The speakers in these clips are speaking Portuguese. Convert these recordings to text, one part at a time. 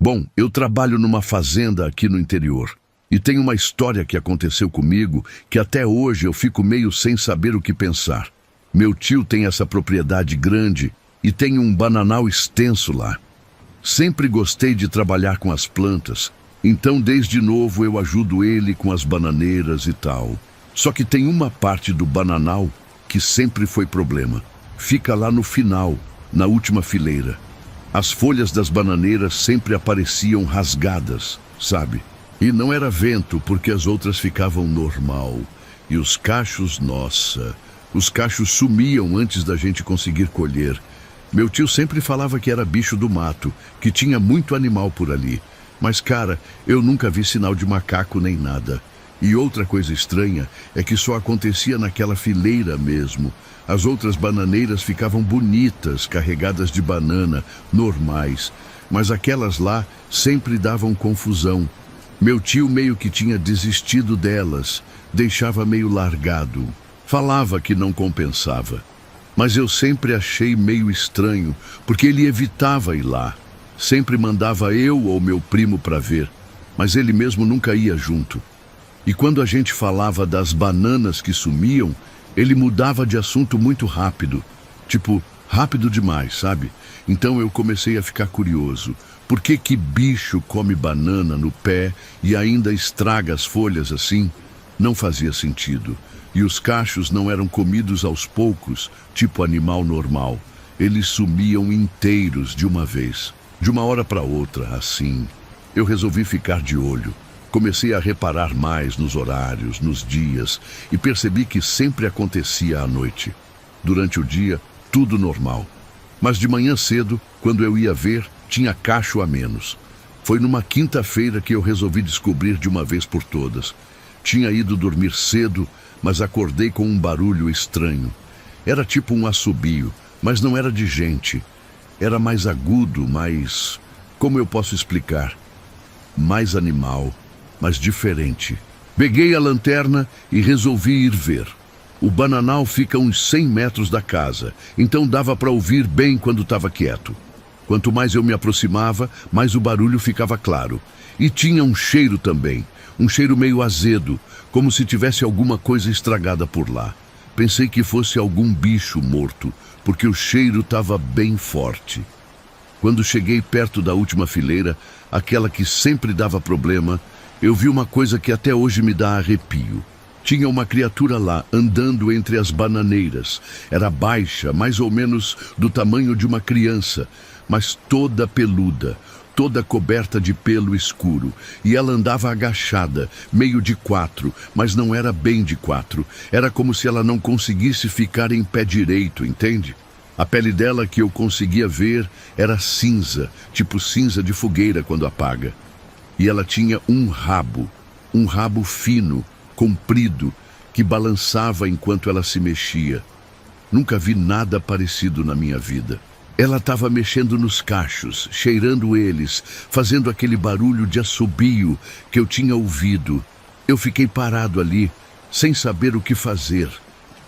Bom, eu trabalho numa fazenda aqui no interior. E tem uma história que aconteceu comigo que até hoje eu fico meio sem saber o que pensar. Meu tio tem essa propriedade grande e tem um bananal extenso lá. Sempre gostei de trabalhar com as plantas, então desde novo eu ajudo ele com as bananeiras e tal. Só que tem uma parte do bananal que sempre foi problema. Fica lá no final, na última fileira. As folhas das bananeiras sempre apareciam rasgadas, sabe? E não era vento, porque as outras ficavam normal. E os cachos, nossa, os cachos sumiam antes da gente conseguir colher. Meu tio sempre falava que era bicho do mato, que tinha muito animal por ali. Mas, cara, eu nunca vi sinal de macaco nem nada. E outra coisa estranha é que só acontecia naquela fileira mesmo. As outras bananeiras ficavam bonitas, carregadas de banana, normais. Mas aquelas lá sempre davam confusão. Meu tio meio que tinha desistido delas, deixava meio largado. Falava que não compensava. Mas eu sempre achei meio estranho, porque ele evitava ir lá. Sempre mandava eu ou meu primo para ver, mas ele mesmo nunca ia junto. E quando a gente falava das bananas que sumiam, ele mudava de assunto muito rápido. Tipo, rápido demais, sabe? Então eu comecei a ficar curioso. Por que bicho come banana no pé e ainda estraga as folhas assim? Não fazia sentido. E os cachos não eram comidos aos poucos, tipo animal normal. Eles sumiam inteiros de uma vez, de uma hora para outra, assim. Eu resolvi ficar de olho. Comecei a reparar mais nos horários, nos dias, e percebi que sempre acontecia à noite. Durante o dia, tudo normal. Mas de manhã cedo, quando eu ia ver, tinha cacho a menos. Foi numa quinta-feira que eu resolvi descobrir de uma vez por todas. Tinha ido dormir cedo, mas acordei com um barulho estranho. Era tipo um assobio, mas não era de gente. Era mais agudo, mais... como eu posso explicar? Mais animal, mas diferente. Peguei a lanterna e resolvi ir ver. O bananal fica a uns 100 metros da casa, então dava para ouvir bem quando estava quieto. Quanto mais eu me aproximava, mais o barulho ficava claro. E tinha um cheiro também, um cheiro meio azedo, como se tivesse alguma coisa estragada por lá. Pensei que fosse algum bicho morto, porque o cheiro estava bem forte. Quando cheguei perto da última fileira, aquela que sempre dava problema, eu vi uma coisa que até hoje me dá arrepio. Tinha uma criatura lá, andando entre as bananeiras. Era baixa, mais ou menos do tamanho de uma criança, mas toda peluda, toda coberta de pelo escuro. E ela andava agachada, meio de quatro, mas não era bem de quatro. Era como se ela não conseguisse ficar em pé direito, entende? A pele dela que eu conseguia ver era cinza, tipo cinza de fogueira quando apaga. E ela tinha um rabo fino, comprido, que balançava enquanto ela se mexia. Nunca vi nada parecido na minha vida. Ela estava mexendo nos cachos, cheirando eles, fazendo aquele barulho de assobio que eu tinha ouvido. Eu fiquei parado ali, sem saber o que fazer.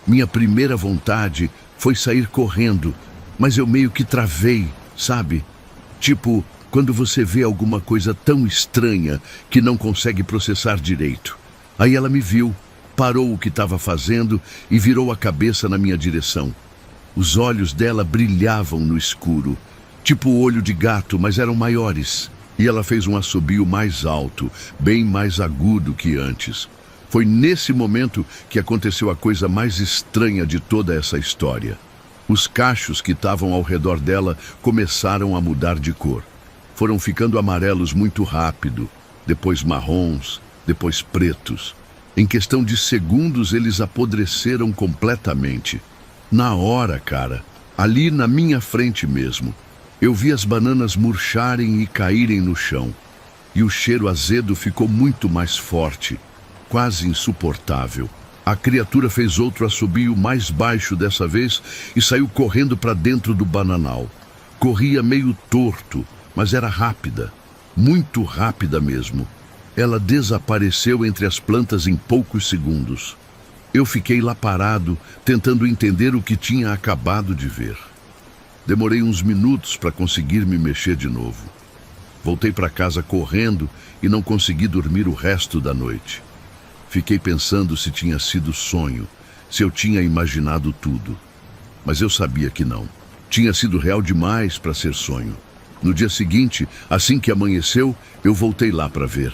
Minha primeira vontade foi sair correndo, mas eu meio que travei, sabe? Tipo, quando você vê alguma coisa tão estranha que não consegue processar direito. Aí ela me viu, parou o que estava fazendo e virou a cabeça na minha direção. Os olhos dela brilhavam no escuro, tipo olho de gato, mas eram maiores. E ela fez um assobio mais alto, bem mais agudo que antes. Foi nesse momento que aconteceu a coisa mais estranha de toda essa história. Os cachos que estavam ao redor dela começaram a mudar de cor. Foram ficando amarelos muito rápido, depois marrons, depois pretos. Em questão de segundos, eles apodreceram completamente. Na hora, cara, ali na minha frente mesmo, eu vi as bananas murcharem e caírem no chão. E o cheiro azedo ficou muito mais forte, quase insuportável. A criatura fez outro assobio mais baixo dessa vez e saiu correndo para dentro do bananal. Corria meio torto, mas era rápida, muito rápida mesmo. Ela desapareceu entre as plantas em poucos segundos. Eu fiquei lá parado, tentando entender o que tinha acabado de ver. Demorei uns minutos para conseguir me mexer de novo. Voltei para casa correndo e não consegui dormir o resto da noite. Fiquei pensando se tinha sido sonho, se eu tinha imaginado tudo. Mas eu sabia que não. Tinha sido real demais para ser sonho. No dia seguinte, assim que amanheceu, eu voltei lá para ver.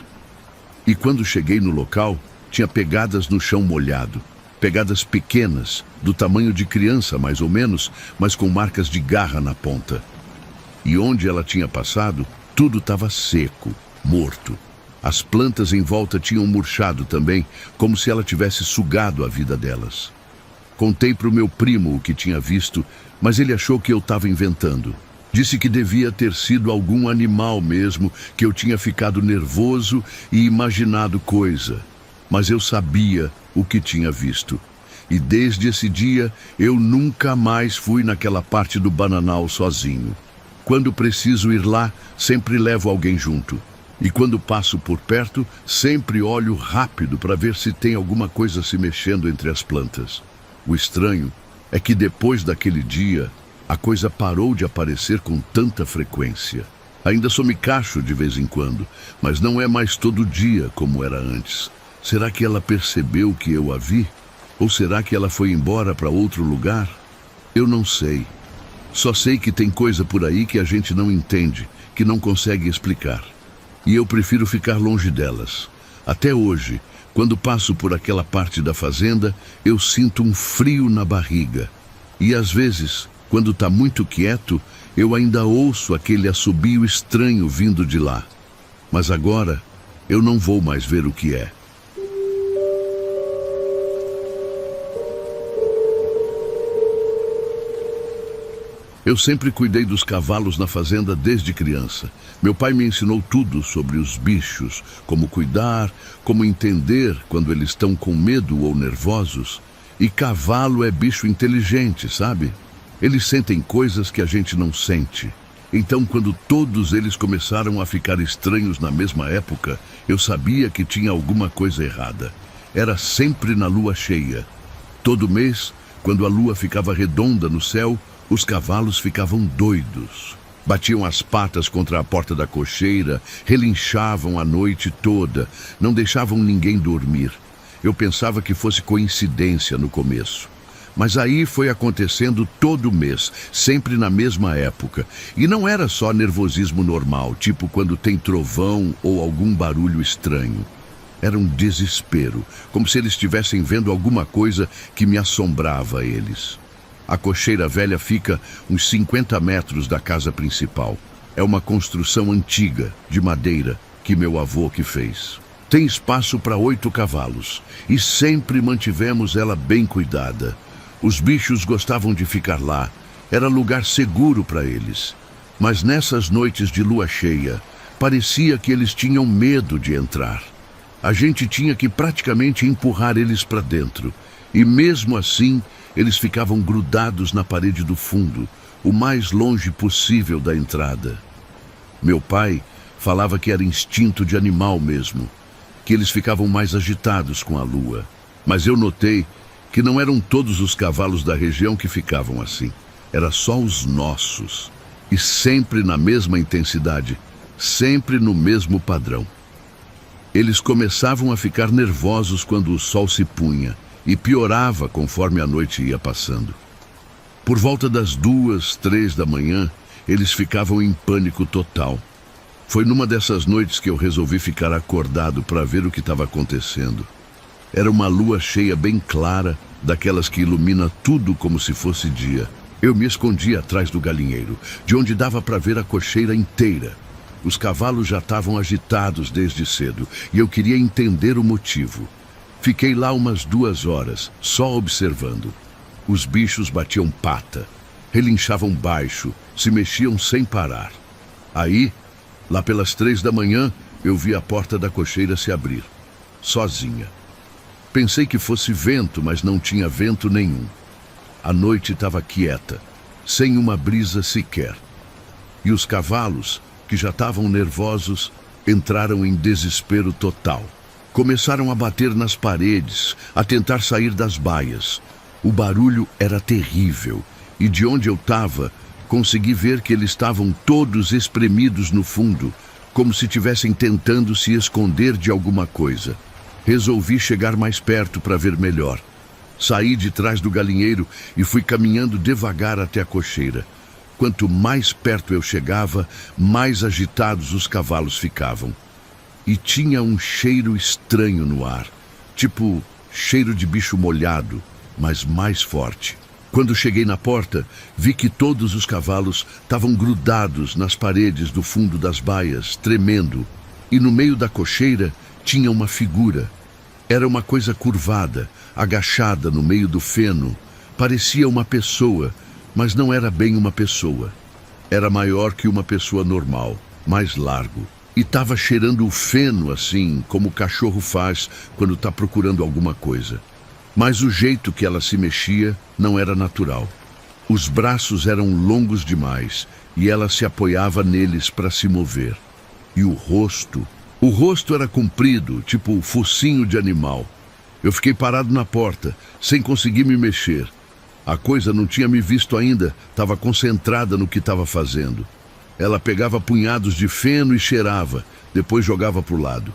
E quando cheguei no local, tinha pegadas no chão molhado. Pegadas pequenas, do tamanho de criança mais ou menos, mas com marcas de garra na ponta. E onde ela tinha passado, tudo estava seco, morto. As plantas em volta tinham murchado também, como se ela tivesse sugado a vida delas. Contei para o meu primo o que tinha visto, mas ele achou que eu estava inventando. Disse que devia ter sido algum animal mesmo, que eu tinha ficado nervoso e imaginado coisa. Mas eu sabia o que tinha visto. E desde esse dia, eu nunca mais fui naquela parte do bananal sozinho. Quando preciso ir lá, sempre levo alguém junto. E quando passo por perto, sempre olho rápido para ver se tem alguma coisa se mexendo entre as plantas. O estranho é que depois daquele dia, a coisa parou de aparecer com tanta frequência. Ainda só me cacho de vez em quando, mas não é mais todo dia como era antes. Será que ela percebeu que eu a vi? Ou será que ela foi embora para outro lugar? Eu não sei. Só sei que tem coisa por aí que a gente não entende, que não consegue explicar. E eu prefiro ficar longe delas. Até hoje, quando passo por aquela parte da fazenda, eu sinto um frio na barriga. E às vezes, quando está muito quieto, eu ainda ouço aquele assobio estranho vindo de lá. Mas agora, eu não vou mais ver o que é. Eu sempre cuidei dos cavalos na fazenda desde criança. Meu pai me ensinou tudo sobre os bichos, como cuidar, como entender quando eles estão com medo ou nervosos. E cavalo é bicho inteligente, sabe? Eles sentem coisas que a gente não sente. Então, quando todos eles começaram a ficar estranhos na mesma época, eu sabia que tinha alguma coisa errada. Era sempre na lua cheia. Todo mês, quando a lua ficava redonda no céu, os cavalos ficavam doidos. Batiam as patas contra a porta da cocheira, relinchavam a noite toda, não deixavam ninguém dormir. Eu pensava que fosse coincidência no começo. Mas aí foi acontecendo todo mês, sempre na mesma época. E não era só nervosismo normal, tipo quando tem trovão ou algum barulho estranho. Era um desespero, como se eles estivessem vendo alguma coisa que me assombrava eles. A cocheira velha fica uns 50 metros da casa principal. É uma construção antiga, de madeira, que meu avô que fez. Tem espaço para 8 cavalos, e sempre mantivemos ela bem cuidada. Os bichos gostavam de ficar lá, era lugar seguro para eles. Mas nessas noites de lua cheia, parecia que eles tinham medo de entrar. A gente tinha que praticamente empurrar eles para dentro, e mesmo assim, eles ficavam grudados na parede do fundo, o mais longe possível da entrada. Meu pai falava que era instinto de animal mesmo, que eles ficavam mais agitados com a lua. Mas eu notei que não eram todos os cavalos da região que ficavam assim. Era só os nossos. E sempre na mesma intensidade, sempre no mesmo padrão. Eles começavam a ficar nervosos quando o sol se punha, e piorava conforme a noite ia passando. Por volta das 2, 3 da manhã, eles ficavam em pânico total. Foi numa dessas noites que eu resolvi ficar acordado para ver o que estava acontecendo. Era uma lua cheia bem clara, daquelas que ilumina tudo como se fosse dia. Eu me escondi atrás do galinheiro, de onde dava para ver a cocheira inteira. Os cavalos já estavam agitados desde cedo, e eu queria entender o motivo. Fiquei lá umas 2 horas, só observando. Os bichos batiam pata, relinchavam baixo, se mexiam sem parar. Aí, lá pelas 3 da manhã, eu vi a porta da cocheira se abrir, sozinha. Pensei que fosse vento, mas não tinha vento nenhum. A noite estava quieta, sem uma brisa sequer. E os cavalos, que já estavam nervosos, entraram em desespero total. Começaram a bater nas paredes, a tentar sair das baias. O barulho era terrível, e de onde eu estava, consegui ver que eles estavam todos espremidos no fundo, como se tivessem tentando se esconder de alguma coisa. Resolvi chegar mais perto para ver melhor. Saí de trás do galinheiro e fui caminhando devagar até a cocheira. Quanto mais perto eu chegava, mais agitados os cavalos ficavam. E tinha um cheiro estranho no ar, tipo cheiro de bicho molhado, mas mais forte. Quando cheguei na porta, vi que todos os cavalos estavam grudados nas paredes do fundo das baias, tremendo. E no meio da cocheira tinha uma figura. Era uma coisa curvada, agachada no meio do feno. Parecia uma pessoa, mas não era bem uma pessoa. Era maior que uma pessoa normal, mais largo. E estava cheirando o feno assim, como o cachorro faz quando está procurando alguma coisa. Mas o jeito que ela se mexia não era natural. Os braços eram longos demais e ela se apoiava neles para se mover. E o rosto era comprido, tipo focinho de animal. Eu fiquei parado na porta, sem conseguir me mexer. A coisa não tinha me visto ainda, estava concentrada no que estava fazendo. Ela pegava punhados de feno e cheirava, depois jogava para o lado.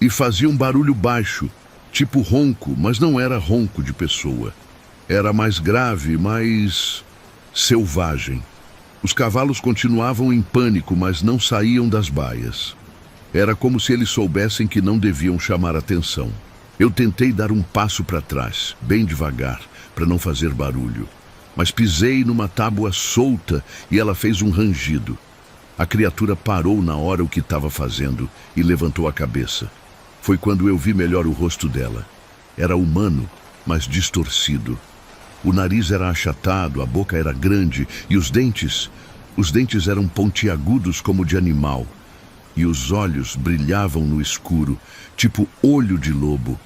E fazia um barulho baixo, tipo ronco, mas não era ronco de pessoa. Era mais grave, mais selvagem. Os cavalos continuavam em pânico, mas não saíam das baias. Era como se eles soubessem que não deviam chamar atenção. Eu tentei dar um passo para trás, bem devagar, para não fazer barulho. Mas pisei numa tábua solta e ela fez um rangido. A criatura parou na hora o que estava fazendo e levantou a cabeça. Foi quando eu vi melhor o rosto dela. Era humano, mas distorcido. O nariz era achatado, a boca era grande e os dentes eram pontiagudos como de animal. E os olhos brilhavam no escuro, tipo olho de lobo.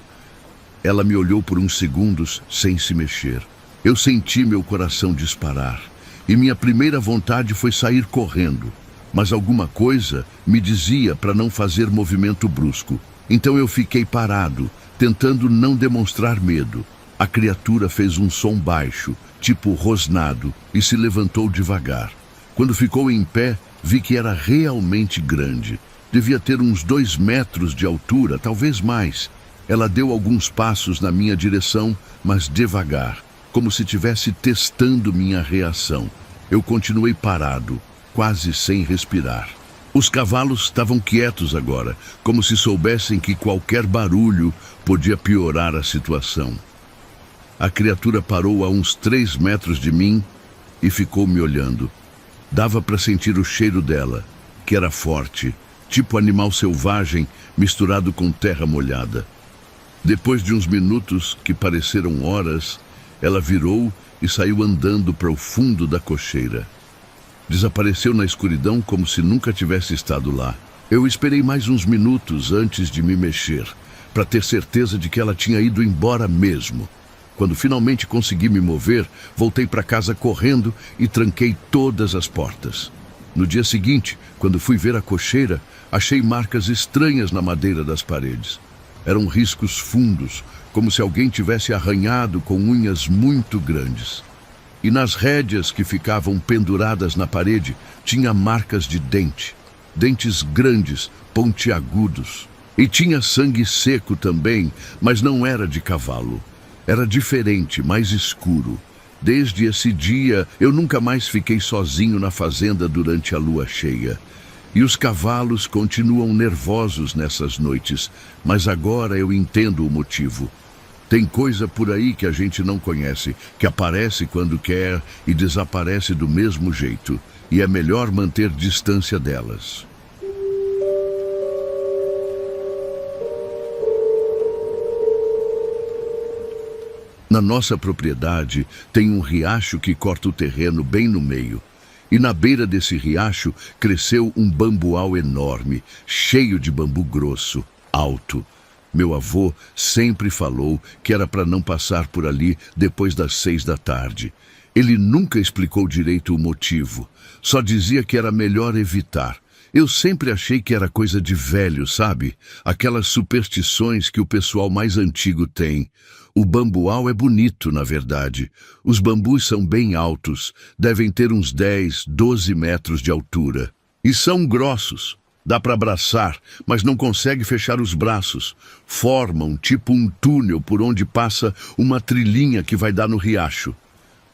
Ela me olhou por uns segundos sem se mexer. Eu senti meu coração disparar e minha primeira vontade foi sair correndo. Mas alguma coisa me dizia para não fazer movimento brusco. Então eu fiquei parado, tentando não demonstrar medo. A criatura fez um som baixo, tipo rosnado, e se levantou devagar. Quando ficou em pé, vi que era realmente grande. Devia ter uns 2 metros de altura, talvez mais. Ela deu alguns passos na minha direção, mas devagar, como se estivesse testando minha reação. Eu continuei parado, quase sem respirar. Os cavalos estavam quietos agora, como se soubessem que qualquer barulho podia piorar a situação. A criatura parou a uns 3 metros de mim e ficou me olhando. Dava para sentir o cheiro dela, que era forte, tipo animal selvagem misturado com terra molhada. Depois de uns minutos, que pareceram horas, ela virou e saiu andando para o fundo da cocheira. Desapareceu na escuridão como se nunca tivesse estado lá. Eu esperei mais uns minutos antes de me mexer, para ter certeza de que ela tinha ido embora mesmo. Quando finalmente consegui me mover, voltei para casa correndo e tranquei todas as portas. No dia seguinte, quando fui ver a cocheira, achei marcas estranhas na madeira das paredes. Eram riscos fundos, como se alguém tivesse arranhado com unhas muito grandes. E nas rédeas que ficavam penduradas na parede, tinha marcas de dente. Dentes grandes, pontiagudos. E tinha sangue seco também, mas não era de cavalo. Era diferente, mais escuro. Desde esse dia, eu nunca mais fiquei sozinho na fazenda durante a lua cheia. E os cavalos continuam nervosos nessas noites, mas agora eu entendo o motivo. Tem coisa por aí que a gente não conhece, que aparece quando quer e desaparece do mesmo jeito, e é melhor manter distância delas. Na nossa propriedade tem um riacho que corta o terreno bem no meio. E na beira desse riacho cresceu um bambuau enorme, cheio de bambu grosso, alto. Meu avô sempre falou que era para não passar por ali depois das 6 da tarde. Ele nunca explicou direito o motivo, só dizia que era melhor evitar. Eu sempre achei que era coisa de velho, sabe? Aquelas superstições que o pessoal mais antigo tem. O bambuau é bonito, na verdade. Os bambus são bem altos, devem ter uns 10, 12 metros de altura. E são grossos. Dá para abraçar, mas não consegue fechar os braços. Formam tipo um túnel por onde passa uma trilhinha que vai dar no riacho.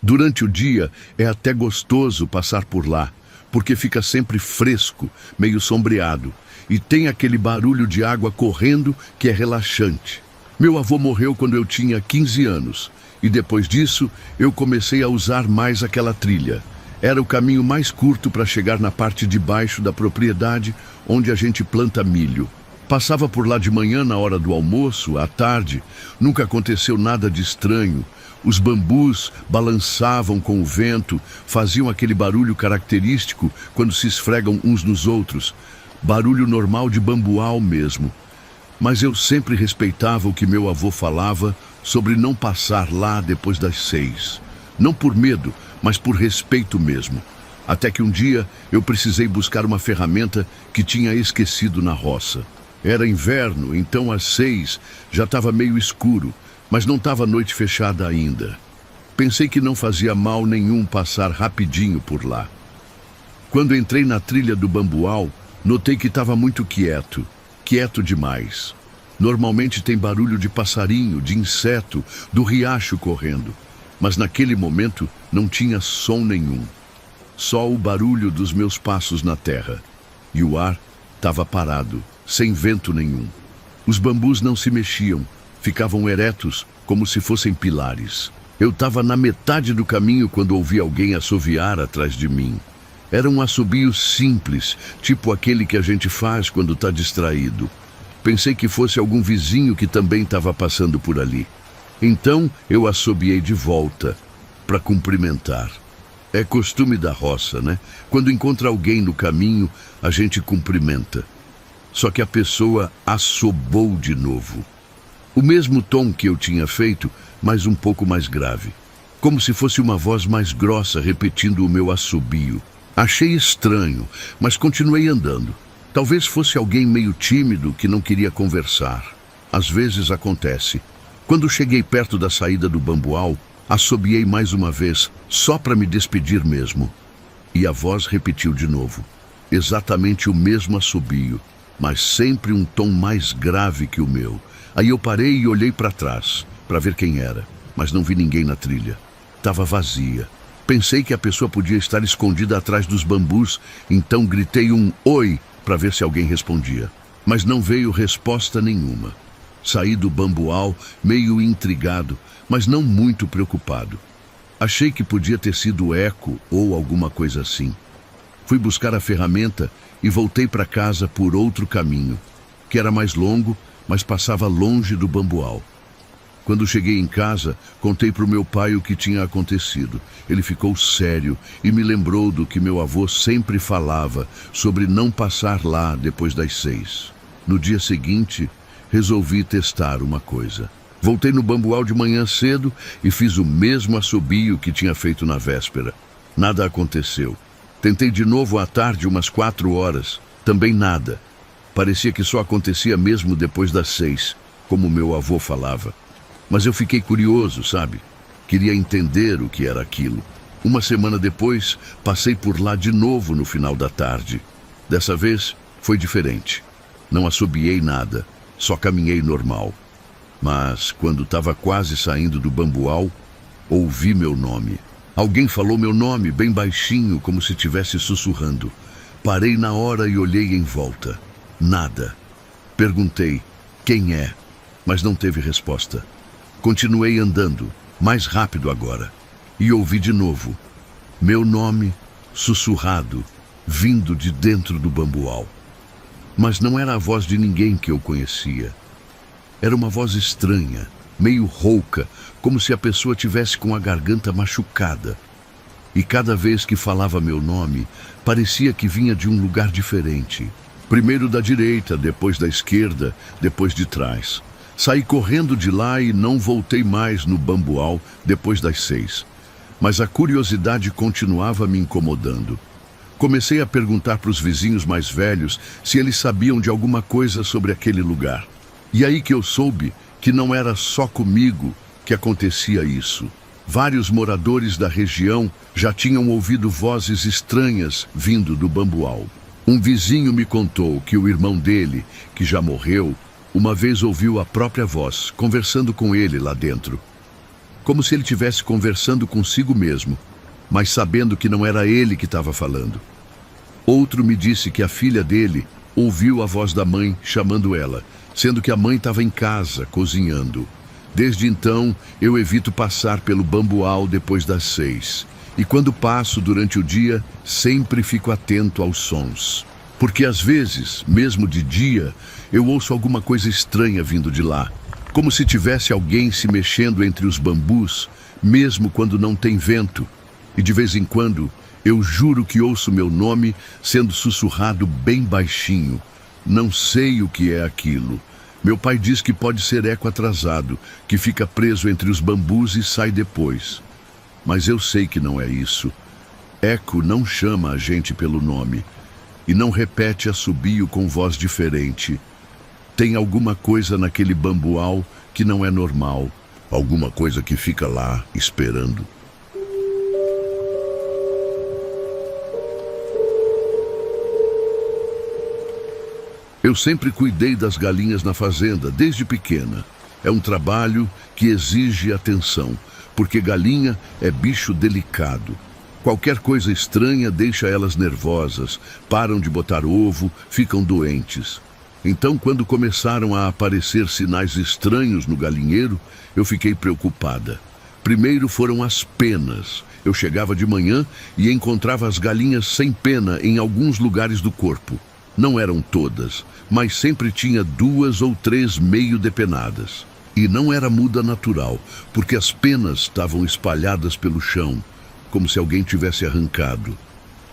Durante o dia é até gostoso passar por lá, porque fica sempre fresco, meio sombreado, e tem aquele barulho de água correndo que é relaxante. Meu avô morreu quando eu tinha 15 anos, e depois disso eu comecei a usar mais aquela trilha. Era o caminho mais curto para chegar na parte de baixo da propriedade, onde a gente planta milho. Passava por lá de manhã na hora do almoço, à tarde. Nunca aconteceu nada de estranho. Os bambus balançavam com o vento, faziam aquele barulho característico quando se esfregam uns nos outros. Barulho normal de bambual mesmo. Mas eu sempre respeitava o que meu avô falava sobre não passar lá depois das 6. Não por medo, mas por respeito mesmo. Até que um dia eu precisei buscar uma ferramenta que tinha esquecido na roça. Era inverno, então às 6 já estava meio escuro, mas não estava noite fechada ainda. Pensei que não fazia mal nenhum passar rapidinho por lá. Quando entrei na trilha do bambual, notei que estava muito quieto, quieto demais. Normalmente tem barulho de passarinho, de inseto, do riacho correndo. Mas naquele momento não tinha som nenhum. Só o barulho dos meus passos na terra. E o ar estava parado, sem vento nenhum. Os bambus não se mexiam, ficavam eretos como se fossem pilares. Eu estava na metade do caminho quando ouvi alguém assoviar atrás de mim. Era um assobio simples, tipo aquele que a gente faz quando está distraído. Pensei que fosse algum vizinho que também estava passando por ali. Então eu assobiei de volta, para cumprimentar. É costume da roça, né? Quando encontra alguém no caminho, a gente cumprimenta. Só que a pessoa assobou de novo. O mesmo tom que eu tinha feito, mas um pouco mais grave. Como se fosse uma voz mais grossa repetindo o meu assobio. Achei estranho, mas continuei andando. Talvez fosse alguém meio tímido que não queria conversar. Às vezes acontece. Quando cheguei perto da saída do bambual, assobiei mais uma vez, só para me despedir mesmo. E a voz repetiu de novo. Exatamente o mesmo assobio, mas sempre um tom mais grave que o meu. Aí eu parei e olhei para trás, para ver quem era, mas não vi ninguém na trilha. Estava vazia. Pensei que a pessoa podia estar escondida atrás dos bambus, então gritei um oi para ver se alguém respondia. Mas não veio resposta nenhuma. Saí do bambual meio intrigado, mas não muito preocupado. Achei que podia ter sido eco ou alguma coisa assim. Fui buscar a ferramenta e voltei para casa por outro caminho, que era mais longo, mas passava longe do bambual. Quando cheguei em casa, contei para o meu pai o que tinha acontecido. Ele ficou sério e me lembrou do que meu avô sempre falava sobre não passar lá depois das 6. No dia seguinte, resolvi testar uma coisa. Voltei no bambual de manhã cedo e fiz o mesmo assobio que tinha feito na véspera. Nada aconteceu. Tentei de novo à tarde, umas 4 horas. Também nada. Parecia que só acontecia mesmo depois das 6, como meu avô falava. Mas eu fiquei curioso, sabe? Queria entender o que era aquilo. Uma semana depois, passei por lá de novo no final da tarde. Dessa vez, foi diferente. Não assobiei nada, só caminhei normal. Mas, quando estava quase saindo do bambual, ouvi meu nome. Alguém falou meu nome bem baixinho, como se estivesse sussurrando. Parei na hora e olhei em volta. Nada. Perguntei, quem é? Mas não teve resposta. Continuei andando, mais rápido agora, e ouvi de novo. Meu nome, sussurrado, vindo de dentro do bambual. Mas não era a voz de ninguém que eu conhecia. Era uma voz estranha, meio rouca, como se a pessoa tivesse com a garganta machucada. E cada vez que falava meu nome, parecia que vinha de um lugar diferente. Primeiro da direita, depois da esquerda, depois de trás. Saí correndo de lá e não voltei mais no bambual depois das 6. Mas a curiosidade continuava me incomodando. Comecei a perguntar para os vizinhos mais velhos se eles sabiam de alguma coisa sobre aquele lugar. E aí que eu soube que não era só comigo que acontecia isso. Vários moradores da região já tinham ouvido vozes estranhas vindo do bambual. Um vizinho me contou que o irmão dele, que já morreu, uma vez ouviu a própria voz, conversando com ele lá dentro. Como se ele estivesse conversando consigo mesmo, mas sabendo que não era ele que estava falando. Outro me disse que a filha dele ouviu a voz da mãe chamando ela, sendo que a mãe estava em casa, cozinhando. Desde então, eu evito passar pelo bambual depois das 6. E quando passo durante o dia, sempre fico atento aos sons. Porque às vezes, mesmo de dia, eu ouço alguma coisa estranha vindo de lá. Como se tivesse alguém se mexendo entre os bambus, mesmo quando não tem vento. E de vez em quando, eu juro que ouço meu nome sendo sussurrado bem baixinho. Não sei o que é aquilo. Meu pai diz que pode ser eco atrasado, que fica preso entre os bambus e sai depois. Mas eu sei que não é isso. Eco não chama a gente pelo nome e não repete assobio com voz diferente. Tem alguma coisa naquele bambual que não é normal, alguma coisa que fica lá esperando. Eu sempre cuidei das galinhas na fazenda, desde pequena. É um trabalho que exige atenção, porque galinha é bicho delicado. Qualquer coisa estranha deixa elas nervosas, param de botar ovo, ficam doentes. Então, quando começaram a aparecer sinais estranhos no galinheiro, eu fiquei preocupada. Primeiro foram as penas. Eu chegava de manhã e encontrava as galinhas sem pena em alguns lugares do corpo. Não eram todas, mas sempre tinha 2 ou 3 meio depenadas. E não era muda natural, porque as penas estavam espalhadas pelo chão, como se alguém tivesse arrancado.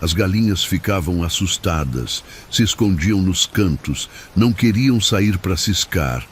As galinhas ficavam assustadas, se escondiam nos cantos, não queriam sair para ciscar.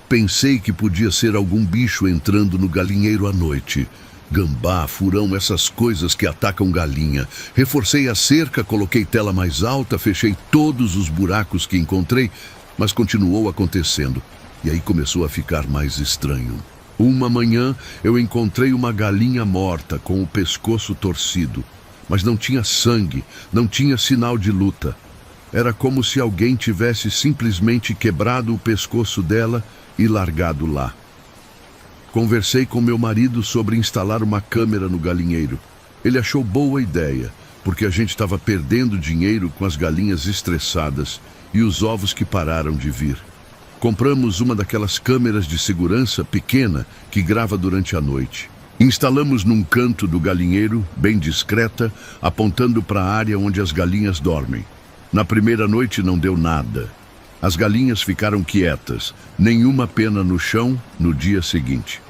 Pensei que podia ser algum bicho entrando no galinheiro à noite. Gambá, furão, essas coisas que atacam galinha. Reforcei a cerca, coloquei tela mais alta, fechei todos os buracos que encontrei, mas continuou acontecendo. E aí começou a ficar mais estranho. Uma manhã eu encontrei uma galinha morta com o pescoço torcido, mas não tinha sangue, não tinha sinal de luta. Era como se alguém tivesse simplesmente quebrado o pescoço dela e largado lá. Conversei com meu marido sobre instalar uma câmera no galinheiro. Ele achou boa ideia, porque a gente estava perdendo dinheiro com as galinhas estressadas e os ovos que pararam de vir. Compramos uma daquelas câmeras de segurança pequena que grava durante a noite. Instalamos num canto do galinheiro, bem discreta, apontando para a área onde as galinhas dormem. Na primeira noite não deu nada. As galinhas ficaram quietas, nenhuma pena no chão no dia seguinte.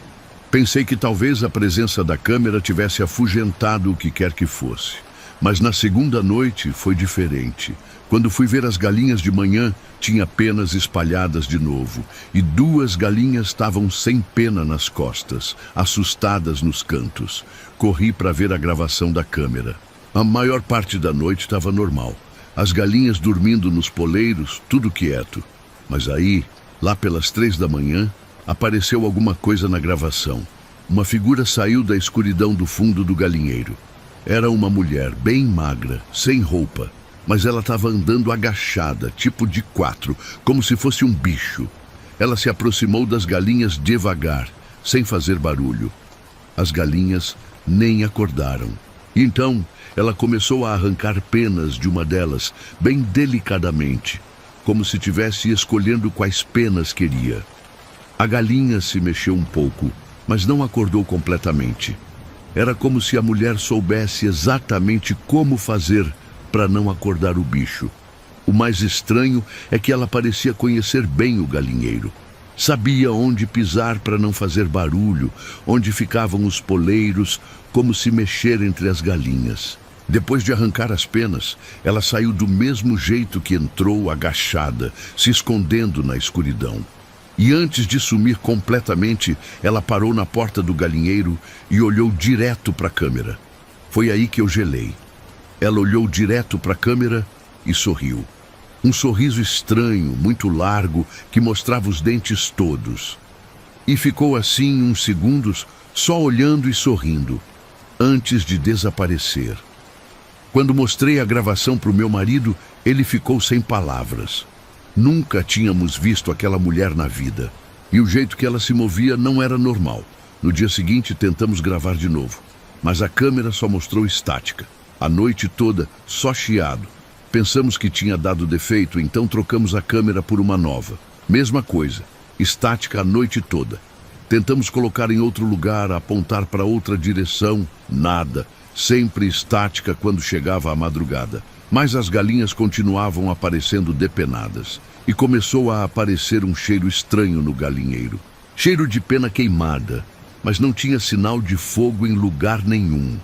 Pensei que talvez a presença da câmera tivesse afugentado o que quer que fosse. Mas na segunda noite foi diferente. Quando fui ver as galinhas de manhã, tinha penas espalhadas de novo. E 2 galinhas estavam sem pena nas costas, assustadas nos cantos. Corri para ver a gravação da câmera. A maior parte da noite estava normal. As galinhas dormindo nos poleiros, tudo quieto. Mas aí, lá pelas 3 da manhã, apareceu alguma coisa na gravação. Uma figura saiu da escuridão do fundo do galinheiro. Era uma mulher bem magra, sem roupa, mas ela estava andando agachada, tipo de 4, como se fosse um bicho. Ela se aproximou das galinhas devagar, sem fazer barulho. As galinhas nem acordaram. Então, ela começou a arrancar penas de uma delas, bem delicadamente, como se estivesse escolhendo quais penas queria. A galinha se mexeu um pouco, mas não acordou completamente. Era como se a mulher soubesse exatamente como fazer para não acordar o bicho. O mais estranho é que ela parecia conhecer bem o galinheiro. Sabia onde pisar para não fazer barulho, onde ficavam os poleiros, como se mexer entre as galinhas. Depois de arrancar as penas, ela saiu do mesmo jeito que entrou, agachada, se escondendo na escuridão. E antes de sumir completamente, ela parou na porta do galinheiro e olhou direto para a câmera. Foi aí que eu gelei. Ela olhou direto para a câmera e sorriu. Um sorriso estranho, muito largo, que mostrava os dentes todos. E ficou assim uns segundos, só olhando e sorrindo, antes de desaparecer. Quando mostrei a gravação para o meu marido, ele ficou sem palavras. Nunca tínhamos visto aquela mulher na vida. E o jeito que ela se movia não era normal. No dia seguinte, tentamos gravar de novo. Mas a câmera só mostrou estática. A noite toda, só chiado. Pensamos que tinha dado defeito, então trocamos a câmera por uma nova. Mesma coisa, estática a noite toda. Tentamos colocar em outro lugar, apontar para outra direção, nada. Sempre estática quando chegava a madrugada. Mas as galinhas continuavam aparecendo depenadas. E começou a aparecer um cheiro estranho no galinheiro. Cheiro de pena queimada, mas não tinha sinal de fogo em lugar nenhum.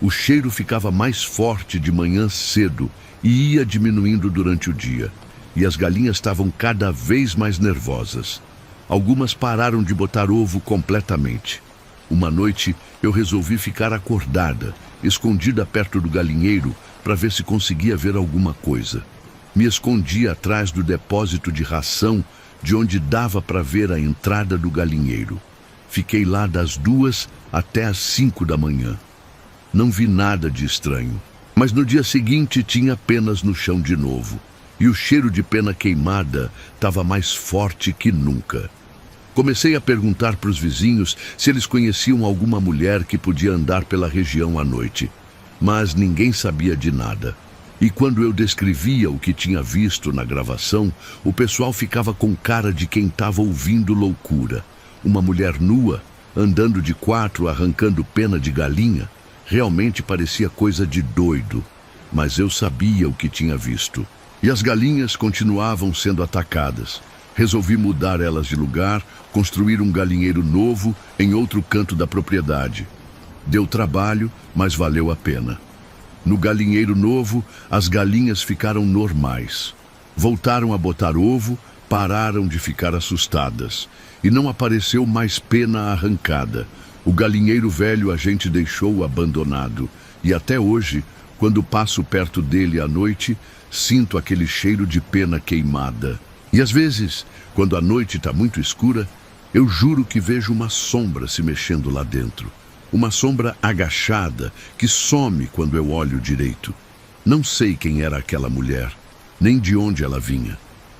O cheiro ficava mais forte de manhã cedo e ia diminuindo durante o dia. E as galinhas estavam cada vez mais nervosas. Algumas pararam de botar ovo completamente. Uma noite, eu resolvi ficar acordada, escondida perto do galinheiro, para ver se conseguia ver alguma coisa. Me escondi atrás do depósito de ração, de onde dava para ver a entrada do galinheiro. Fiquei lá das 2 até as 5 da manhã. Não vi nada de estranho. Mas no dia seguinte tinha penas no chão de novo. E o cheiro de pena queimada estava mais forte que nunca. Comecei a perguntar para os vizinhos se eles conheciam alguma mulher que podia andar pela região à noite. Mas ninguém sabia de nada. E quando eu descrevia o que tinha visto na gravação, o pessoal ficava com cara de quem estava ouvindo loucura. Uma mulher nua, andando de 4, arrancando pena de galinha. Realmente parecia coisa de doido, mas eu sabia o que tinha visto. E as galinhas continuavam sendo atacadas. Resolvi mudar elas de lugar, construir um galinheiro novo em outro canto da propriedade. Deu trabalho, mas valeu a pena. No galinheiro novo, as galinhas ficaram normais. Voltaram a botar ovo, pararam de ficar assustadas. E não apareceu mais pena arrancada. O galinheiro velho a gente deixou abandonado. E até hoje, quando passo perto dele à noite, sinto aquele cheiro de pena queimada. E às vezes, quando a noite está muito escura, eu juro que vejo uma sombra se mexendo lá dentro. Uma sombra agachada que some quando eu olho direito. Não sei quem era aquela mulher, nem de onde ela vinha.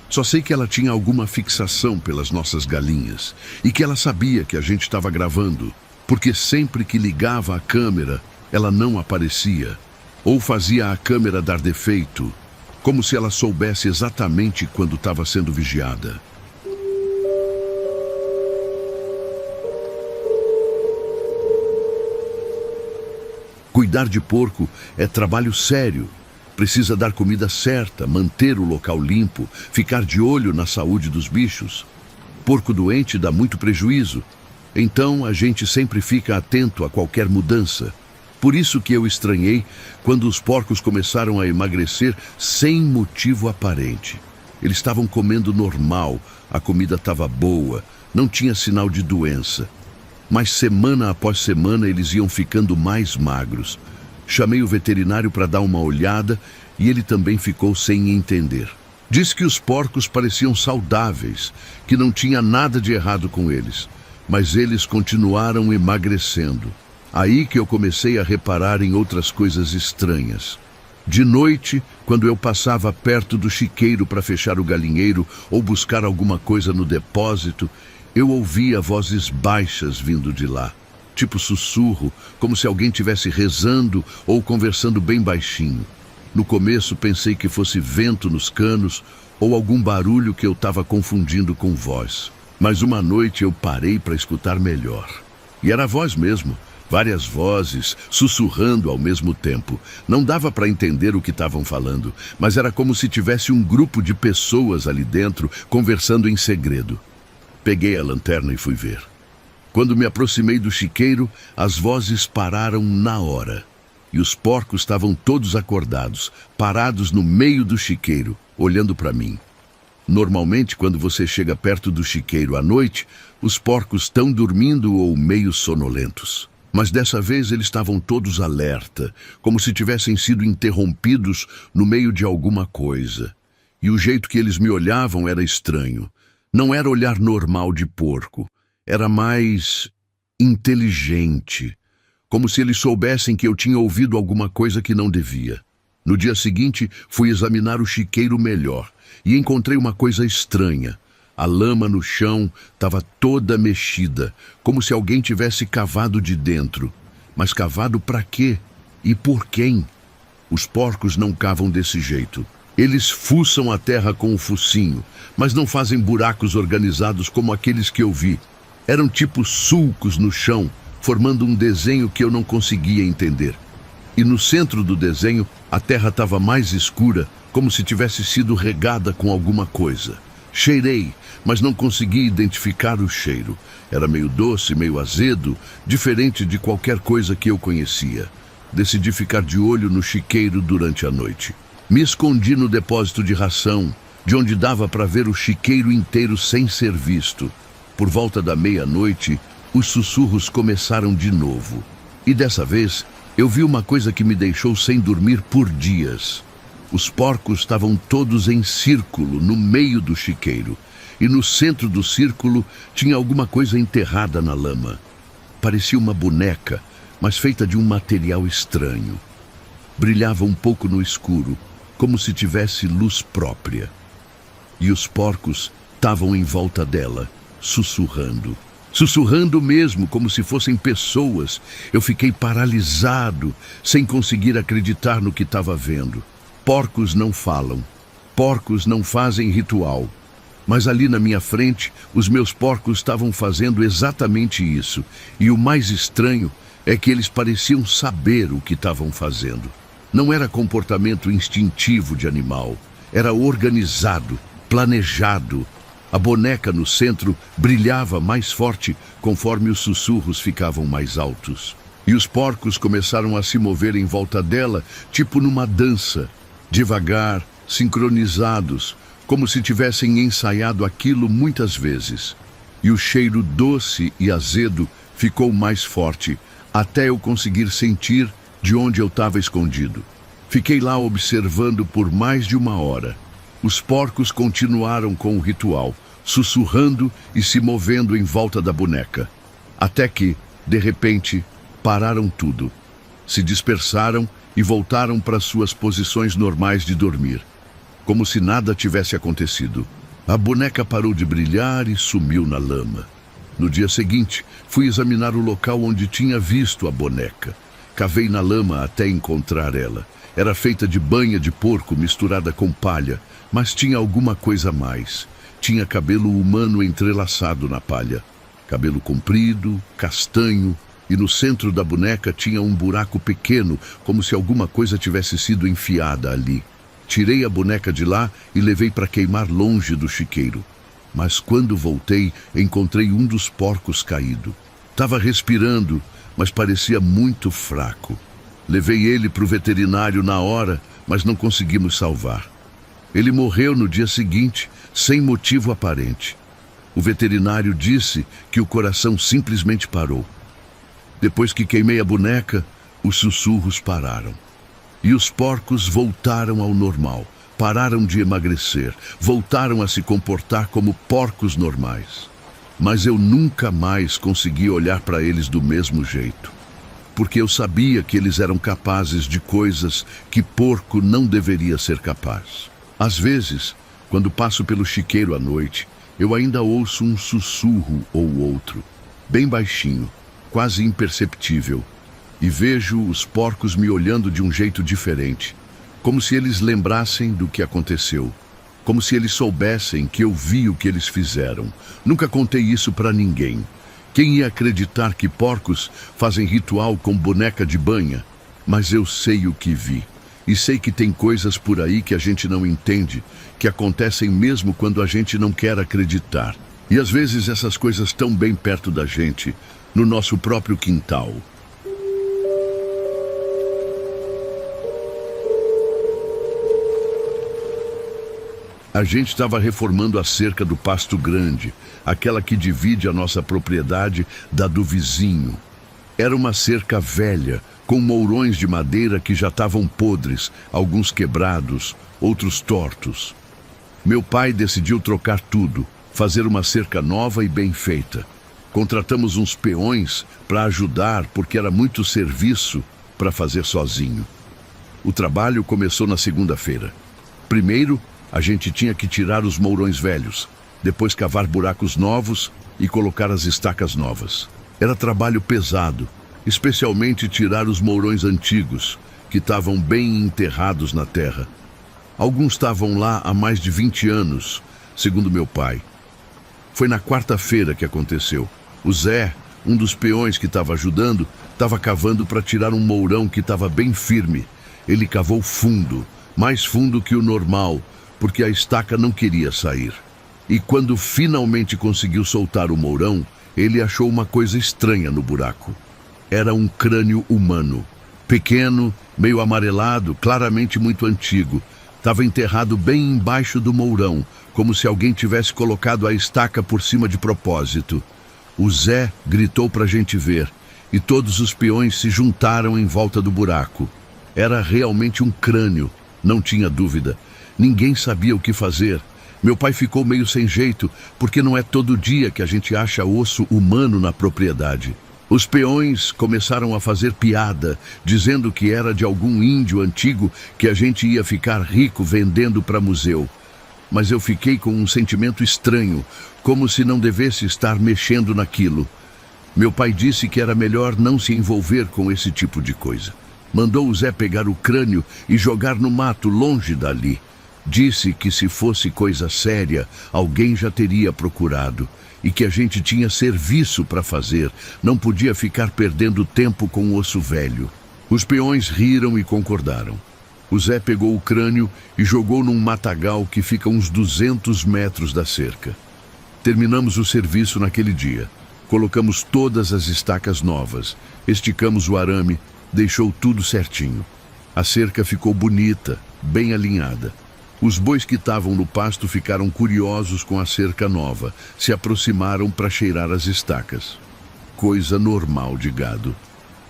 Só sei que ela tinha alguma fixação pelas nossas galinhas e que ela sabia que a gente estava gravando. Porque sempre que ligava a câmera, ela não aparecia, ou fazia a câmera dar defeito, como se ela soubesse exatamente quando estava sendo vigiada. Cuidar de porco é trabalho sério. Precisa dar comida certa, manter o local limpo, ficar de olho na saúde dos bichos. Porco doente dá muito prejuízo. Então a gente sempre fica atento a qualquer mudança. Por isso que eu estranhei quando os porcos começaram a emagrecer sem motivo aparente. Eles estavam comendo normal, a comida estava boa, não tinha sinal de doença. Mas semana após semana eles iam ficando mais magros. Chamei o veterinário para dar uma olhada e ele também ficou sem entender. Disse que os porcos pareciam saudáveis, que não tinha nada de errado com eles. Mas eles continuaram emagrecendo. Aí que eu comecei a reparar em outras coisas estranhas. De noite, quando eu passava perto do chiqueiro para fechar o galinheiro ou buscar alguma coisa no depósito, eu ouvia vozes baixas vindo de lá. Tipo sussurro, como se alguém estivesse rezando ou conversando bem baixinho. No começo pensei que fosse vento nos canos ou algum barulho que eu estava confundindo com voz. Mas uma noite eu parei para escutar melhor. E era a voz mesmo, várias vozes, sussurrando ao mesmo tempo. Não dava para entender o que estavam falando, mas era como se tivesse um grupo de pessoas ali dentro, conversando em segredo. Peguei a lanterna e fui ver. Quando me aproximei do chiqueiro, as vozes pararam na hora. E os porcos estavam todos acordados, parados no meio do chiqueiro, olhando para mim. Normalmente, quando você chega perto do chiqueiro à noite, os porcos estão dormindo ou meio sonolentos. Mas dessa vez eles estavam todos alerta, como se tivessem sido interrompidos no meio de alguma coisa. E o jeito que eles me olhavam era estranho. Não era olhar normal de porco. Era mais inteligente. Como se eles soubessem que eu tinha ouvido alguma coisa que não devia. No dia seguinte, fui examinar o chiqueiro melhor e encontrei uma coisa estranha. A lama no chão estava toda mexida, como se alguém tivesse cavado de dentro. Mas cavado para quê? E por quem? Os porcos não cavam desse jeito. Eles fuçam a terra com o focinho, mas não fazem buracos organizados como aqueles que eu vi. Eram tipo sulcos no chão, formando um desenho que eu não conseguia entender. E no centro do desenho, a terra estava mais escura, como se tivesse sido regada com alguma coisa. Cheirei, mas não consegui identificar o cheiro. Era meio doce, meio azedo, diferente de qualquer coisa que eu conhecia. Decidi ficar de olho no chiqueiro durante a noite. Me escondi no depósito de ração, de onde dava para ver o chiqueiro inteiro sem ser visto. Por volta da meia-noite, os sussurros começaram de novo. E dessa vez, eu vi uma coisa que me deixou sem dormir por dias. Os porcos estavam todos em círculo no meio do chiqueiro. E no centro do círculo tinha alguma coisa enterrada na lama. Parecia uma boneca, mas feita de um material estranho. Brilhava um pouco no escuro, como se tivesse luz própria. E os porcos estavam em volta dela, sussurrando. Sussurrando mesmo, como se fossem pessoas. Eu fiquei paralisado, sem conseguir acreditar no que estava vendo. Porcos não falam. Porcos não fazem ritual. Mas ali na minha frente, os meus porcos estavam fazendo exatamente isso. E o mais estranho é que eles pareciam saber o que estavam fazendo. Não era comportamento instintivo de animal. Era organizado, planejado. A boneca no centro brilhava mais forte conforme os sussurros ficavam mais altos. E os porcos começaram a se mover em volta dela, tipo numa dança. Devagar, sincronizados, como se tivessem ensaiado aquilo muitas vezes. E o cheiro doce e azedo ficou mais forte, até eu conseguir sentir de onde eu estava escondido. Fiquei lá observando por mais de uma hora. Os porcos continuaram com o ritual, sussurrando e se movendo em volta da boneca. Até que, de repente, pararam tudo. Se dispersaram e voltaram para suas posições normais de dormir, como se nada tivesse acontecido. A boneca parou de brilhar e sumiu na lama. No dia seguinte, fui examinar o local onde tinha visto a boneca. Cavei na lama até encontrar ela. Era feita de banha de porco misturada com palha, mas tinha alguma coisa a mais. Tinha cabelo humano entrelaçado na palha. Cabelo comprido, castanho, e no centro da boneca tinha um buraco pequeno, como se alguma coisa tivesse sido enfiada ali. Tirei a boneca de lá e levei para queimar longe do chiqueiro. Mas quando voltei, encontrei um dos porcos caído. Estava respirando, mas parecia muito fraco. Levei ele para o veterinário na hora, mas não conseguimos salvar. Ele morreu no dia seguinte, sem motivo aparente. O veterinário disse que o coração simplesmente parou. Depois que queimei a boneca, os sussurros pararam. E os porcos voltaram ao normal. Pararam de emagrecer. Voltaram a se comportar como porcos normais. Mas eu nunca mais consegui olhar para eles do mesmo jeito. Porque eu sabia que eles eram capazes de coisas que porco não deveria ser capaz. Às vezes, quando passo pelo chiqueiro à noite, eu ainda ouço um sussurro ou outro, bem baixinho, quase imperceptível, e vejo os porcos me olhando de um jeito diferente, como se eles lembrassem do que aconteceu, como se eles soubessem que eu vi o que eles fizeram. Nunca contei isso para ninguém. Quem ia acreditar que porcos fazem ritual com boneca de banha? Mas eu sei o que vi. E sei que tem coisas por aí que a gente não entende, que acontecem mesmo quando a gente não quer acreditar. E às vezes essas coisas estão bem perto da gente, no nosso próprio quintal. A gente estava reformando a cerca do Pasto Grande, aquela que divide a nossa propriedade da do vizinho. Era uma cerca velha, com mourões de madeira que já estavam podres, alguns quebrados, outros tortos. Meu pai decidiu trocar tudo, fazer uma cerca nova e bem feita. Contratamos uns peões para ajudar, porque era muito serviço para fazer sozinho. O trabalho começou na segunda-feira. Primeiro, a gente tinha que tirar os mourões velhos, depois cavar buracos novos e colocar as estacas novas. Era trabalho pesado, especialmente tirar os mourões antigos, que estavam bem enterrados na terra. Alguns estavam lá há mais de 20 anos, segundo meu pai. Foi na quarta-feira que aconteceu. O Zé, um dos peões que estava ajudando, estava cavando para tirar um mourão que estava bem firme. Ele cavou fundo, mais fundo que o normal, porque a estaca não queria sair. E quando finalmente conseguiu soltar o mourão, ele achou uma coisa estranha no buraco. Era um crânio humano. Pequeno, meio amarelado, claramente muito antigo. Estava enterrado bem embaixo do mourão, como se alguém tivesse colocado a estaca por cima de propósito. O Zé gritou para a gente ver, e todos os peões se juntaram em volta do buraco. Era realmente um crânio, não tinha dúvida. Ninguém sabia o que fazer. Meu pai ficou meio sem jeito, porque não é todo dia que a gente acha osso humano na propriedade. Os peões começaram a fazer piada, dizendo que era de algum índio antigo que a gente ia ficar rico vendendo para museu. Mas eu fiquei com um sentimento estranho, como se não devesse estar mexendo naquilo. Meu pai disse que era melhor não se envolver com esse tipo de coisa. Mandou o Zé pegar o crânio e jogar no mato longe dali. Disse que se fosse coisa séria, alguém já teria procurado e que a gente tinha serviço para fazer, não podia ficar perdendo tempo com o osso velho. Os peões riram e concordaram. O Zé pegou o crânio e jogou num matagal que fica a uns 200 metros da cerca. Terminamos o serviço naquele dia. Colocamos todas as estacas novas, esticamos o arame, deixou tudo certinho. A cerca ficou bonita, bem alinhada. Os bois que estavam no pasto ficaram curiosos com a cerca nova, se aproximaram para cheirar as estacas. Coisa normal de gado.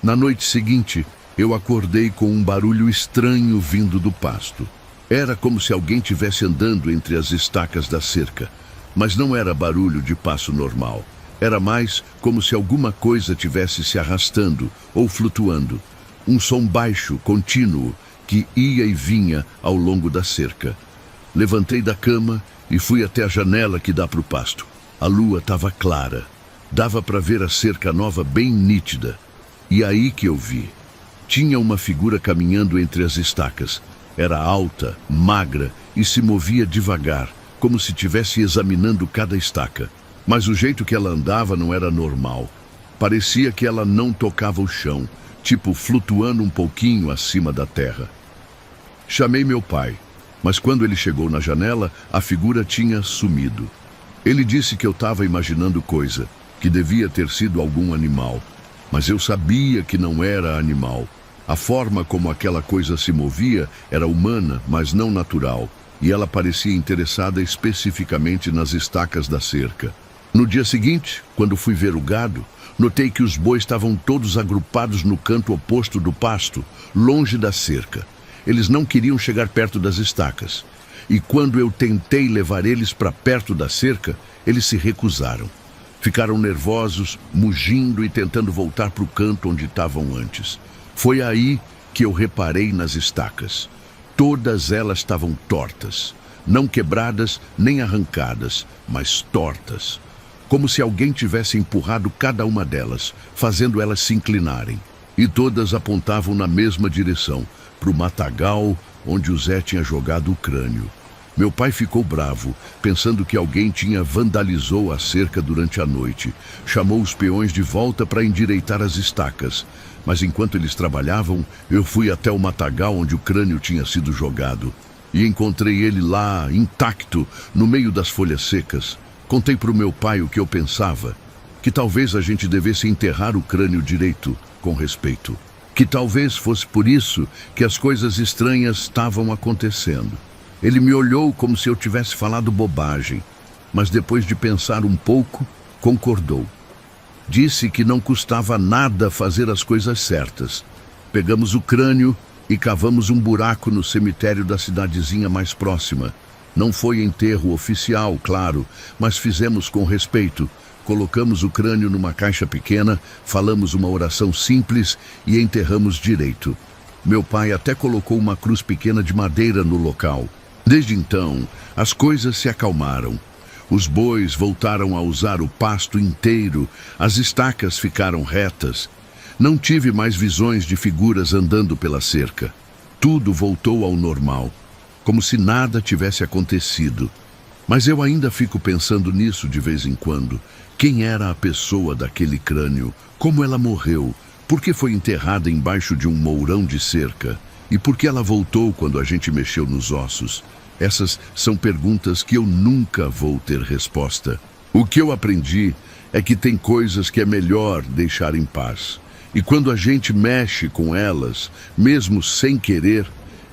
Na noite seguinte, eu acordei com um barulho estranho vindo do pasto. Era como se alguém estivesse andando entre as estacas da cerca, mas não era barulho de passo normal. Era mais como se alguma coisa estivesse se arrastando ou flutuando. Um som baixo, contínuo, que ia e vinha ao longo da cerca. Levantei da cama e fui até a janela que dá para o pasto. A lua estava clara. Dava para ver a cerca nova bem nítida. E aí que eu vi. Tinha uma figura caminhando entre as estacas. Era alta, magra e se movia devagar, como se estivesse examinando cada estaca. Mas o jeito que ela andava não era normal. Parecia que ela não tocava o chão, tipo flutuando um pouquinho acima da terra. Chamei meu pai, mas quando ele chegou na janela, a figura tinha sumido. Ele disse que eu estava imaginando coisa, que devia ter sido algum animal. Mas eu sabia que não era animal. A forma como aquela coisa se movia era humana, mas não natural, e ela parecia interessada especificamente nas estacas da cerca. No dia seguinte, quando fui ver o gado, notei que os bois estavam todos agrupados no canto oposto do pasto, longe da cerca. Eles não queriam chegar perto das estacas. E quando eu tentei levar eles para perto da cerca, eles se recusaram. Ficaram nervosos, mugindo e tentando voltar para o canto onde estavam antes. Foi aí que eu reparei nas estacas. Todas elas estavam tortas. Não quebradas nem arrancadas, mas tortas. Como se alguém tivesse empurrado cada uma delas, fazendo elas se inclinarem. E todas apontavam na mesma direção, para o matagal onde o Zé tinha jogado o crânio. Meu pai ficou bravo, pensando que alguém tinha vandalizou a cerca durante a noite. Chamou os peões de volta para endireitar as estacas. Mas enquanto eles trabalhavam, eu fui até o matagal onde o crânio tinha sido jogado. E encontrei ele lá, intacto, no meio das folhas secas. Contei para o meu pai o que eu pensava, que talvez a gente devesse enterrar o crânio direito, com respeito. Que talvez fosse por isso que as coisas estranhas estavam acontecendo. Ele me olhou como se eu tivesse falado bobagem, mas depois de pensar um pouco, concordou. Disse que não custava nada fazer as coisas certas. Pegamos o crânio e cavamos um buraco no cemitério da cidadezinha mais próxima. Não foi enterro oficial, claro, mas fizemos com respeito. Colocamos o crânio numa caixa pequena, falamos uma oração simples e enterramos direito. Meu pai até colocou uma cruz pequena de madeira no local. Desde então, as coisas se acalmaram. Os bois voltaram a usar o pasto inteiro, as estacas ficaram retas. Não tive mais visões de figuras andando pela cerca. Tudo voltou ao normal, como se nada tivesse acontecido. Mas eu ainda fico pensando nisso de vez em quando. Quem era a pessoa daquele crânio? Como ela morreu? Por que foi enterrada embaixo de um mourão de cerca? E por que ela voltou quando a gente mexeu nos ossos? Essas são perguntas que eu nunca vou ter resposta. O que eu aprendi é que tem coisas que é melhor deixar em paz. E quando a gente mexe com elas, mesmo sem querer,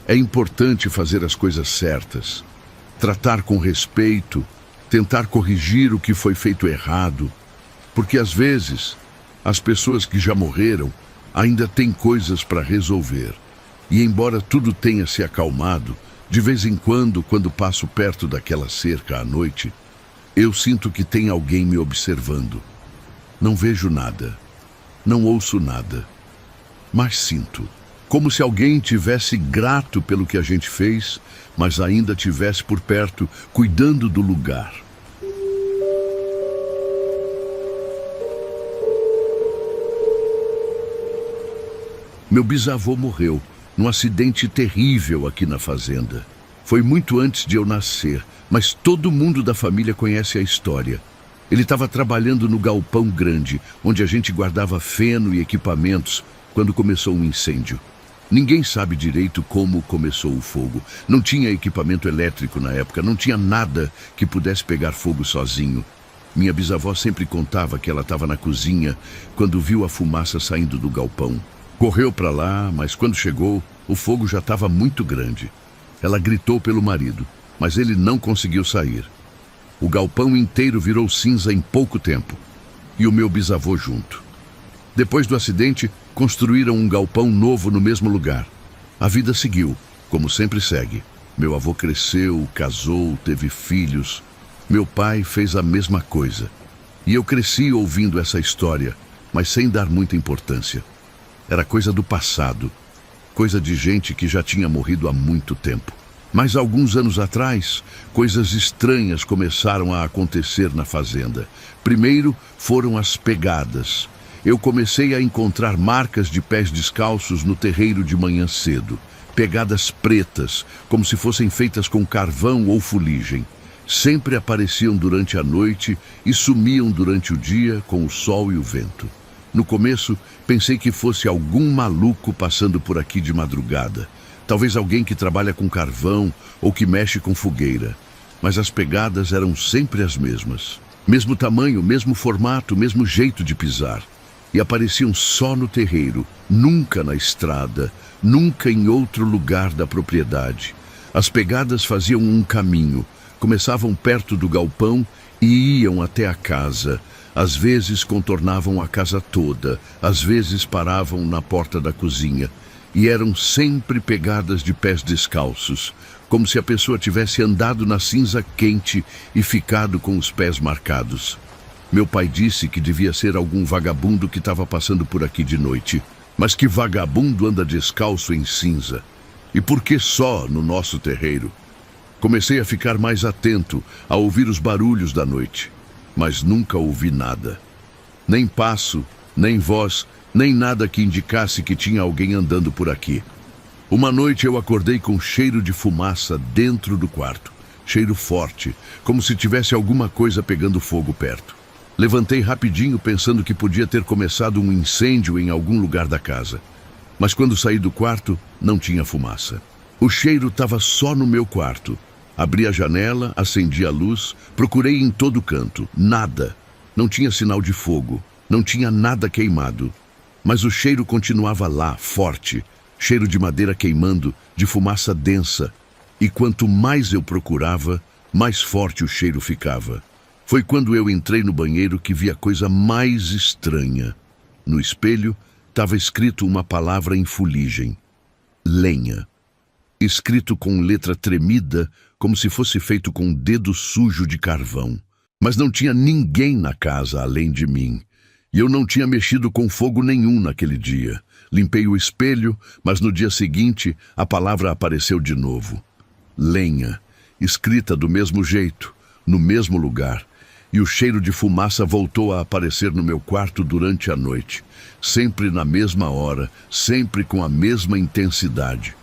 é importante fazer as coisas certas. Tratar com respeito, tentar corrigir o que foi feito errado. Porque às vezes, as pessoas que já morreram ainda têm coisas para resolver. E embora tudo tenha se acalmado, de vez em quando passo perto daquela cerca à noite, eu sinto que tem alguém me observando. Não vejo nada, não ouço nada, mas sinto. Como se alguém tivesse grato pelo que a gente fez, mas ainda tivesse por perto, cuidando do lugar. Meu bisavô morreu num acidente terrível aqui na fazenda. Foi muito antes de eu nascer, mas todo mundo da família conhece a história. Ele estava trabalhando no galpão grande, onde a gente guardava feno e equipamentos, quando começou um incêndio. Ninguém sabe direito como começou o fogo. Não tinha equipamento elétrico na época, não tinha nada que pudesse pegar fogo sozinho. Minha bisavó sempre contava que ela estava na cozinha quando viu a fumaça saindo do galpão. Correu para lá, mas quando chegou, o fogo já estava muito grande. Ela gritou pelo marido, mas ele não conseguiu sair. O galpão inteiro virou cinza em pouco tempo, e o meu bisavô junto. Depois do acidente, construíram um galpão novo no mesmo lugar. A vida seguiu, como sempre segue. Meu avô cresceu, casou, teve filhos. Meu pai fez a mesma coisa. E eu cresci ouvindo essa história, mas sem dar muita importância. Era coisa do passado, coisa de gente que já tinha morrido há muito tempo. Mas alguns anos atrás, coisas estranhas começaram a acontecer na fazenda. Primeiro foram as pegadas. Eu comecei a encontrar marcas de pés descalços no terreiro de manhã cedo. Pegadas pretas, como se fossem feitas com carvão ou fuligem. Sempre apareciam durante a noite e sumiam durante o dia com o sol e o vento. No começo, pensei que fosse algum maluco passando por aqui de madrugada. Talvez alguém que trabalha com carvão ou que mexe com fogueira. Mas as pegadas eram sempre as mesmas. Mesmo tamanho, mesmo formato, mesmo jeito de pisar. E apareciam só no terreiro, nunca na estrada, nunca em outro lugar da propriedade. As pegadas faziam um caminho, começavam perto do galpão e iam até a casa. Às vezes contornavam a casa toda, às vezes paravam na porta da cozinha. E eram sempre pegadas de pés descalços, como se a pessoa tivesse andado na cinza quente e ficado com os pés marcados. Meu pai disse que devia ser algum vagabundo que estava passando por aqui de noite. Mas que vagabundo anda descalço em cinza? E por que só no nosso terreiro? Comecei a ficar mais atento, a ouvir os barulhos da noite. Mas nunca ouvi nada. Nem passo, nem voz, nem nada que indicasse que tinha alguém andando por aqui. Uma noite eu acordei com cheiro de fumaça dentro do quarto. Cheiro forte, como se tivesse alguma coisa pegando fogo perto. Levantei rapidinho pensando que podia ter começado um incêndio em algum lugar da casa. Mas quando saí do quarto, não tinha fumaça. O cheiro estava só no meu quarto. Abri a janela, acendi a luz, procurei em todo canto. Nada. Não tinha sinal de fogo. Não tinha nada queimado. Mas o cheiro continuava lá, forte. Cheiro de madeira queimando, de fumaça densa. E quanto mais eu procurava, mais forte o cheiro ficava. Foi quando eu entrei no banheiro que vi a coisa mais estranha. No espelho, estava escrito uma palavra em fuligem. Lenha. Escrito com letra tremida, como se fosse feito com um dedo sujo de carvão. Mas não tinha ninguém na casa além de mim. E eu não tinha mexido com fogo nenhum naquele dia. Limpei o espelho, mas no dia seguinte a palavra apareceu de novo. Lenha, escrita do mesmo jeito, no mesmo lugar. E o cheiro de fumaça voltou a aparecer no meu quarto durante a noite, sempre na mesma hora, sempre com a mesma intensidade.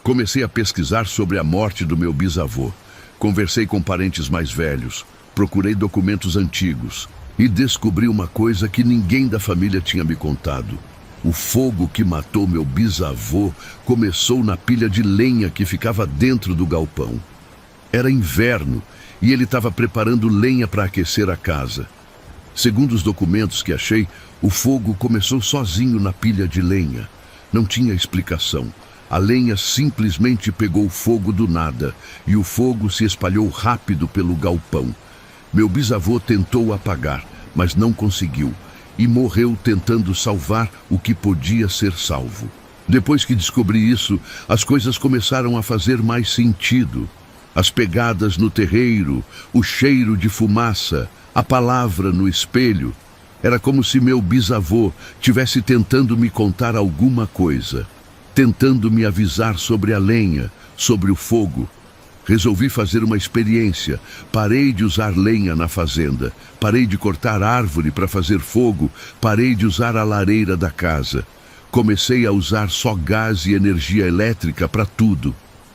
Comecei a pesquisar sobre a morte do meu bisavô. Conversei com parentes mais velhos, procurei documentos antigos e descobri uma coisa que ninguém da família tinha me contado. O fogo que matou meu bisavô começou na pilha de lenha que ficava dentro do galpão. Era inverno e ele estava preparando lenha para aquecer a casa. Segundo os documentos que achei, o fogo começou sozinho na pilha de lenha. Não tinha explicação. A lenha simplesmente pegou fogo do nada e o fogo se espalhou rápido pelo galpão. Meu bisavô tentou apagar, mas não conseguiu e morreu tentando salvar o que podia ser salvo. Depois que descobri isso, as coisas começaram a fazer mais sentido. As pegadas no terreiro, o cheiro de fumaça, a palavra no espelho. Era como se meu bisavô tivesse tentando me contar alguma coisa, tentando me avisar sobre a lenha, sobre o fogo. Resolvi fazer uma experiência. Parei de usar lenha na fazenda, parei de cortar árvore para fazer fogo, parei de usar a lareira da casa. Comecei a usar só gás e energia elétrica para tudo.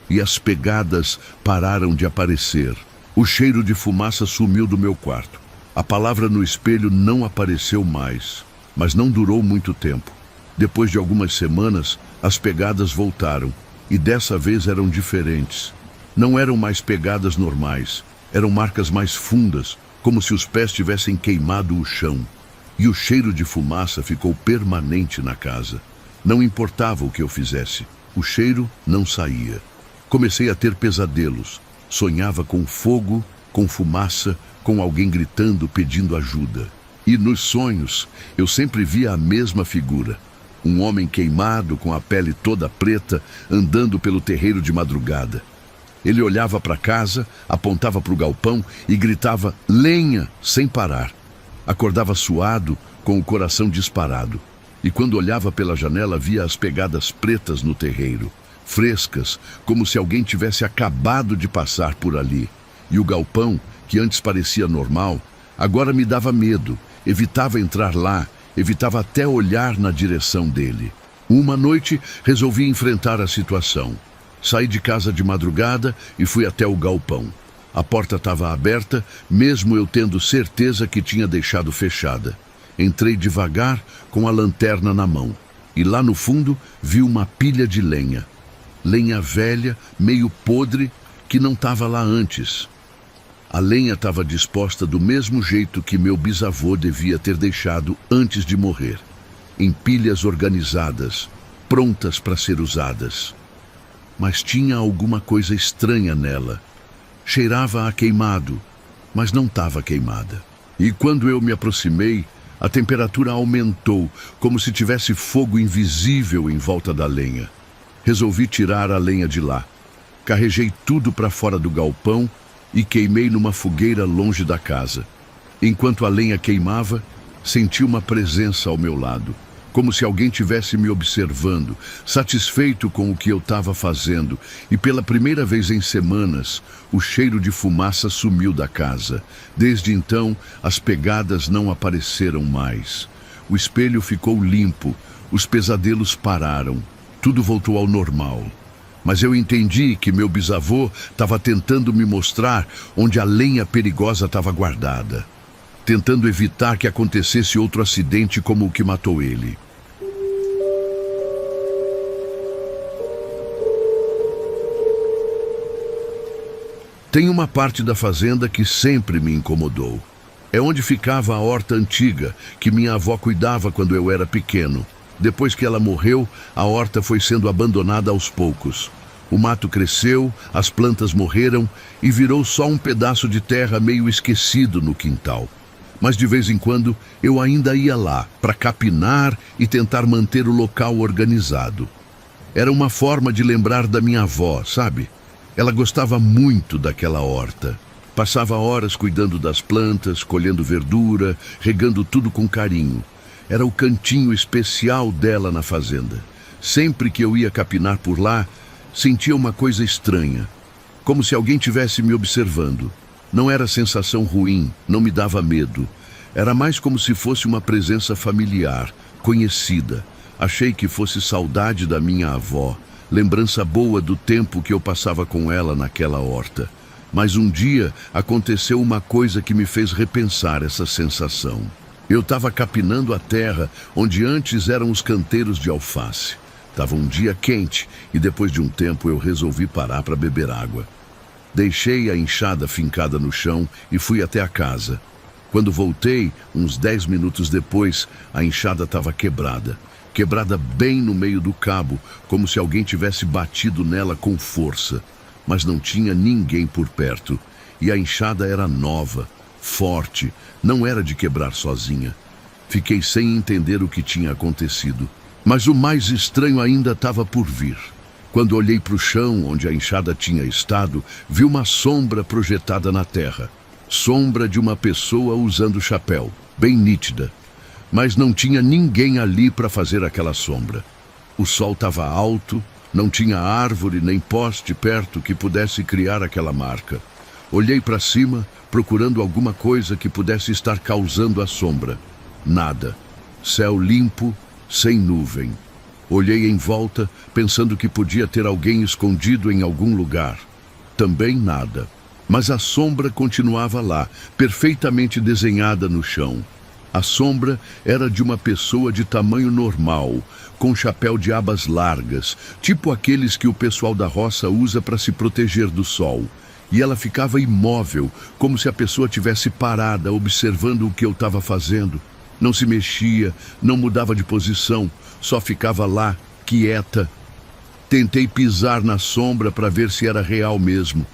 E as pegadas pararam de aparecer. O cheiro de fumaça sumiu do meu quarto. A palavra no espelho não apareceu mais, mas não durou muito tempo. Depois de algumas semanas, as pegadas voltaram, e dessa vez eram diferentes. Não eram mais pegadas normais, eram marcas mais fundas, como se os pés tivessem queimado o chão. E o cheiro de fumaça ficou permanente na casa. Não importava o que eu fizesse, o cheiro não saía. Comecei a ter pesadelos. Sonhava com fogo, com fumaça, com alguém gritando, pedindo ajuda. E nos sonhos, eu sempre via a mesma figura. Um homem queimado, com a pele toda preta, andando pelo terreiro de madrugada. Ele olhava para casa, apontava para o galpão e gritava lenha sem parar. Acordava suado, com o coração disparado. E quando olhava pela janela, via as pegadas pretas no terreiro, frescas, como se alguém tivesse acabado de passar por ali. E o galpão, que antes parecia normal, agora me dava medo. Evitava entrar lá, evitava até olhar na direção dele. Uma noite, resolvi enfrentar a situação. Saí de casa de madrugada e fui até o galpão. A porta estava aberta, mesmo eu tendo certeza que tinha deixado fechada. Entrei devagar, com a lanterna na mão. E lá no fundo, vi uma pilha de lenha. Lenha velha, meio podre, que não estava lá antes. A lenha estava disposta do mesmo jeito que meu bisavô devia ter deixado antes de morrer. Em pilhas organizadas, prontas para ser usadas. Mas tinha alguma coisa estranha nela. Cheirava a queimado, mas não estava queimada. E quando eu me aproximei, a temperatura aumentou, como se tivesse fogo invisível em volta da lenha. Resolvi tirar a lenha de lá. Carreguei tudo para fora do galpão e queimei numa fogueira longe da casa. Enquanto a lenha queimava, senti uma presença ao meu lado. Como se alguém tivesse me observando, satisfeito com o que eu estava fazendo, e pela primeira vez em semanas, o cheiro de fumaça sumiu da casa. Desde então, as pegadas não apareceram mais. O espelho ficou limpo, os pesadelos pararam, tudo voltou ao normal. Mas eu entendi que meu bisavô estava tentando me mostrar onde a lenha perigosa estava guardada, tentando evitar que acontecesse outro acidente como o que matou ele. Tem uma parte da fazenda que sempre me incomodou. É onde ficava a horta antiga, que minha avó cuidava quando eu era pequeno. Depois que ela morreu, a horta foi sendo abandonada aos poucos. O mato cresceu, as plantas morreram e virou só um pedaço de terra meio esquecido no quintal. Mas de vez em quando eu ainda ia lá para capinar e tentar manter o local organizado. Era uma forma de lembrar da minha avó, sabe? Ela gostava muito daquela horta. Passava horas cuidando das plantas, colhendo verdura, regando tudo com carinho. Era o cantinho especial dela na fazenda. Sempre que eu ia capinar por lá, sentia uma coisa estranha, como se alguém tivesse me observando. Não era sensação ruim, não me dava medo. Era mais como se fosse uma presença familiar, conhecida. Achei que fosse saudade da minha avó, lembrança boa do tempo que eu passava com ela naquela horta. Mas um dia aconteceu uma coisa que me fez repensar essa sensação. Eu estava capinando a terra onde antes eram os canteiros de alface. Estava um dia quente e depois de um tempo eu resolvi parar para beber água. Deixei a enxada fincada no chão e fui até a casa. Quando voltei, uns 10 minutos depois, a enxada estava quebrada. Quebrada bem no meio do cabo, como se alguém tivesse batido nela com força. Mas não tinha ninguém por perto. E a enxada era nova, forte, não era de quebrar sozinha. Fiquei sem entender o que tinha acontecido. Mas o mais estranho ainda estava por vir. Quando olhei para o chão onde a enxada tinha estado, vi uma sombra projetada na terra. Sombra de uma pessoa usando chapéu, bem nítida. Mas não tinha ninguém ali para fazer aquela sombra. O sol estava alto, não tinha árvore nem poste perto que pudesse criar aquela marca. Olhei para cima, procurando alguma coisa que pudesse estar causando a sombra. Nada. Céu limpo, sem nuvem. Olhei em volta, pensando que podia ter alguém escondido em algum lugar. Também nada. Mas a sombra continuava lá, perfeitamente desenhada no chão. A sombra era de uma pessoa de tamanho normal, com chapéu de abas largas, tipo aqueles que o pessoal da roça usa para se proteger do sol. E ela ficava imóvel, como se a pessoa tivesse parada, observando o que eu estava fazendo. Não se mexia, não mudava de posição, só ficava lá, quieta. Tentei pisar na sombra para ver se era real mesmo.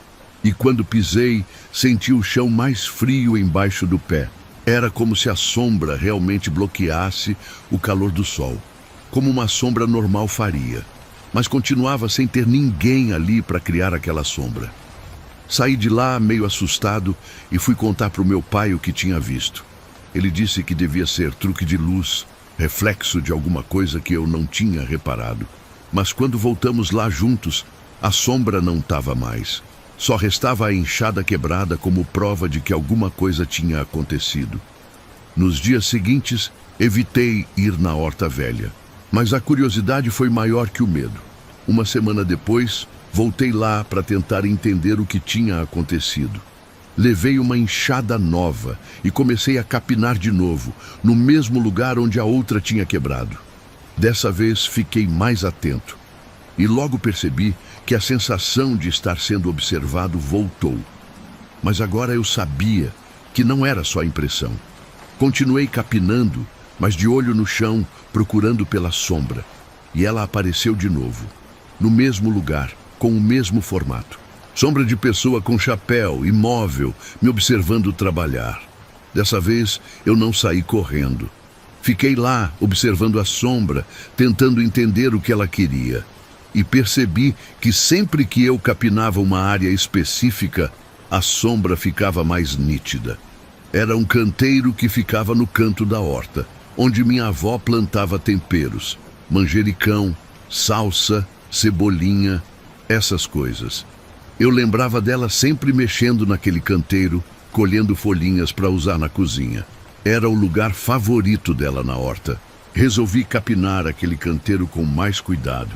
E quando pisei, senti o chão mais frio embaixo do pé. Era como se a sombra realmente bloqueasse o calor do sol, como uma sombra normal faria. Mas continuava sem ter ninguém ali para criar aquela sombra. Saí de lá meio assustado e fui contar para o meu pai o que tinha visto. Ele disse que devia ser truque de luz, reflexo de alguma coisa que eu não tinha reparado. Mas quando voltamos lá juntos, a sombra não estava mais. Só restava a enxada quebrada como prova de que alguma coisa tinha acontecido. Nos dias seguintes, evitei ir na horta velha. Mas a curiosidade foi maior que o medo. Uma semana depois, voltei lá para tentar entender o que tinha acontecido. Levei uma enxada nova e comecei a capinar de novo, no mesmo lugar onde a outra tinha quebrado. Dessa vez fiquei mais atento e logo percebi que a sensação de estar sendo observado voltou. Mas agora eu sabia que não era só impressão. Continuei capinando, mas de olho no chão, procurando pela sombra. E ela apareceu de novo, no mesmo lugar, com o mesmo formato. Sombra de pessoa com chapéu, imóvel, me observando trabalhar. Dessa vez, eu não saí correndo. Fiquei lá, observando a sombra, tentando entender o que ela queria. E percebi que sempre que eu capinava uma área específica, a sombra ficava mais nítida. Era um canteiro que ficava no canto da horta, onde minha avó plantava temperos, manjericão, salsa, cebolinha, essas coisas. Eu lembrava dela sempre mexendo naquele canteiro, colhendo folhinhas para usar na cozinha. Era o lugar favorito dela na horta. Resolvi capinar aquele canteiro com mais cuidado.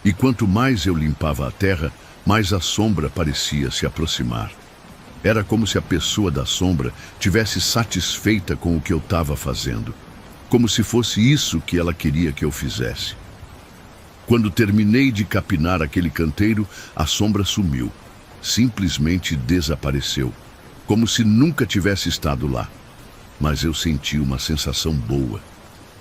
E quanto mais eu limpava a terra, mais a sombra parecia se aproximar. Era como se a pessoa da sombra tivesse satisfeita com o que eu estava fazendo. Como se fosse isso que ela queria que eu fizesse. Quando terminei de capinar aquele canteiro, a sombra sumiu. Simplesmente desapareceu, como se nunca tivesse estado lá. Mas eu senti uma sensação boa,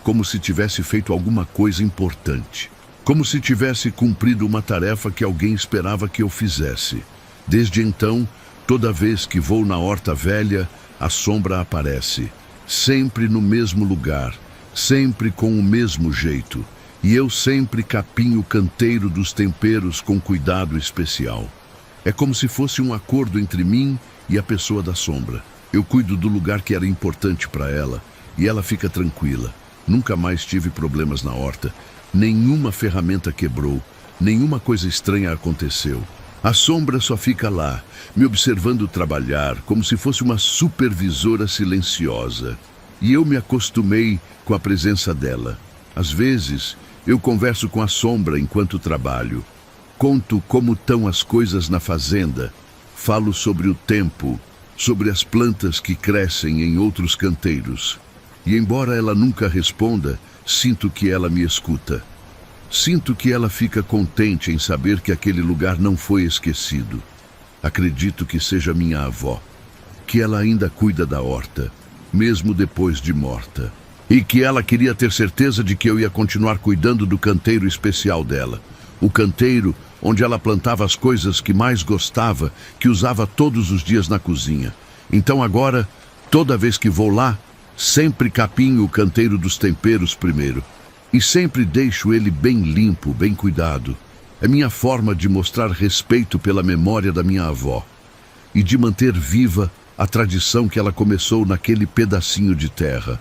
como se tivesse feito alguma coisa importante, como se tivesse cumprido uma tarefa que alguém esperava que eu fizesse. Desde então, toda vez que vou na horta velha, a sombra aparece, sempre no mesmo lugar, sempre com o mesmo jeito, e eu sempre capinho o canteiro dos temperos com cuidado especial. É como se fosse um acordo entre mim e a pessoa da sombra. Eu cuido do lugar que era importante para ela e ela fica tranquila. Nunca mais tive problemas na horta. Nenhuma ferramenta quebrou. Nenhuma coisa estranha aconteceu. A sombra só fica lá, me observando trabalhar, como se fosse uma supervisora silenciosa. E eu me acostumei com a presença dela. Às vezes, eu converso com a sombra enquanto trabalho. Conto como estão as coisas na fazenda. Falo sobre o tempo, sobre as plantas que crescem em outros canteiros. E embora ela nunca responda, sinto que ela me escuta. Sinto que ela fica contente em saber que aquele lugar não foi esquecido. Acredito que seja minha avó, que ela ainda cuida da horta, mesmo depois de morta. E que ela queria ter certeza de que eu ia continuar cuidando do canteiro especial dela. O canteiro onde ela plantava as coisas que mais gostava, que usava todos os dias na cozinha. Então agora, toda vez que vou lá, sempre capinho o canteiro dos temperos primeiro. E sempre deixo ele bem limpo, bem cuidado. É minha forma de mostrar respeito pela memória da minha avó e de manter viva a tradição que ela começou naquele pedacinho de terra.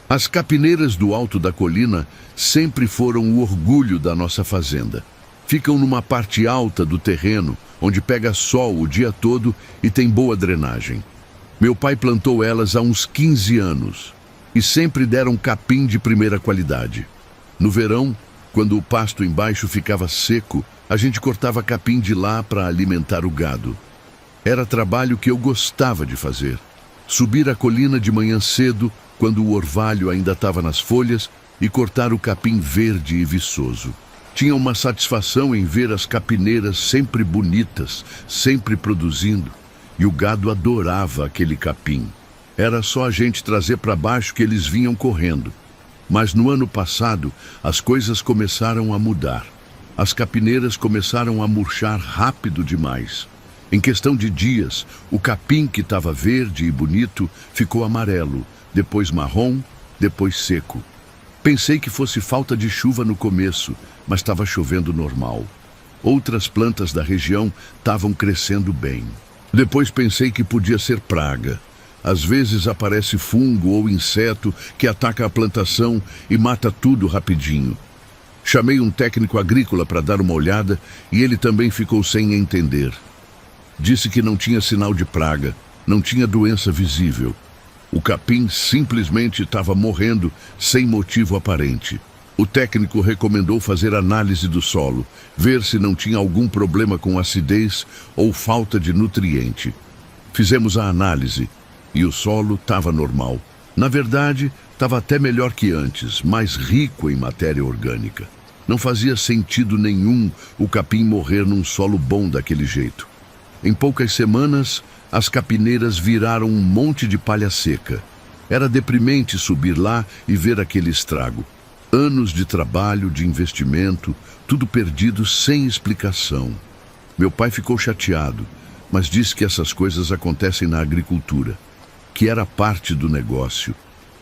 As capineiras do alto da colina sempre foram o orgulho da nossa fazenda. Ficam numa parte alta do terreno, onde pega sol o dia todo e tem boa drenagem. Meu pai plantou elas há uns 15 anos e sempre deram capim de primeira qualidade. No verão, quando o pasto embaixo ficava seco, a gente cortava capim de lá para alimentar o gado. Era trabalho que eu gostava de fazer. Subir a colina de manhã cedo, quando o orvalho ainda estava nas folhas, e cortar o capim verde e viçoso. Tinha uma satisfação em ver as capineiras sempre bonitas, sempre produzindo, e o gado adorava aquele capim. Era só a gente trazer para baixo que eles vinham correndo. Mas no ano passado, as coisas começaram a mudar. As capineiras começaram a murchar rápido demais. Em questão de dias, o capim que estava verde e bonito ficou amarelo, depois marrom, depois seco. Pensei que fosse falta de chuva no começo, mas estava chovendo normal. Outras plantas da região estavam crescendo bem. Depois pensei que podia ser praga. Às vezes aparece fungo ou inseto que ataca a plantação e mata tudo rapidinho. Chamei um técnico agrícola para dar uma olhada e ele também ficou sem entender. Disse que não tinha sinal de praga, não tinha doença visível. O capim simplesmente estava morrendo sem motivo aparente. O técnico recomendou fazer análise do solo, ver se não tinha algum problema com acidez ou falta de nutriente. Fizemos a análise e o solo estava normal. Na verdade, estava até melhor que antes, mais rico em matéria orgânica. Não fazia sentido nenhum o capim morrer num solo bom daquele jeito. Em poucas semanas, as capineiras viraram um monte de palha seca. Era deprimente subir lá e ver aquele estrago. Anos de trabalho, de investimento, tudo perdido sem explicação. Meu pai ficou chateado, mas disse que essas coisas acontecem na agricultura, que era parte do negócio.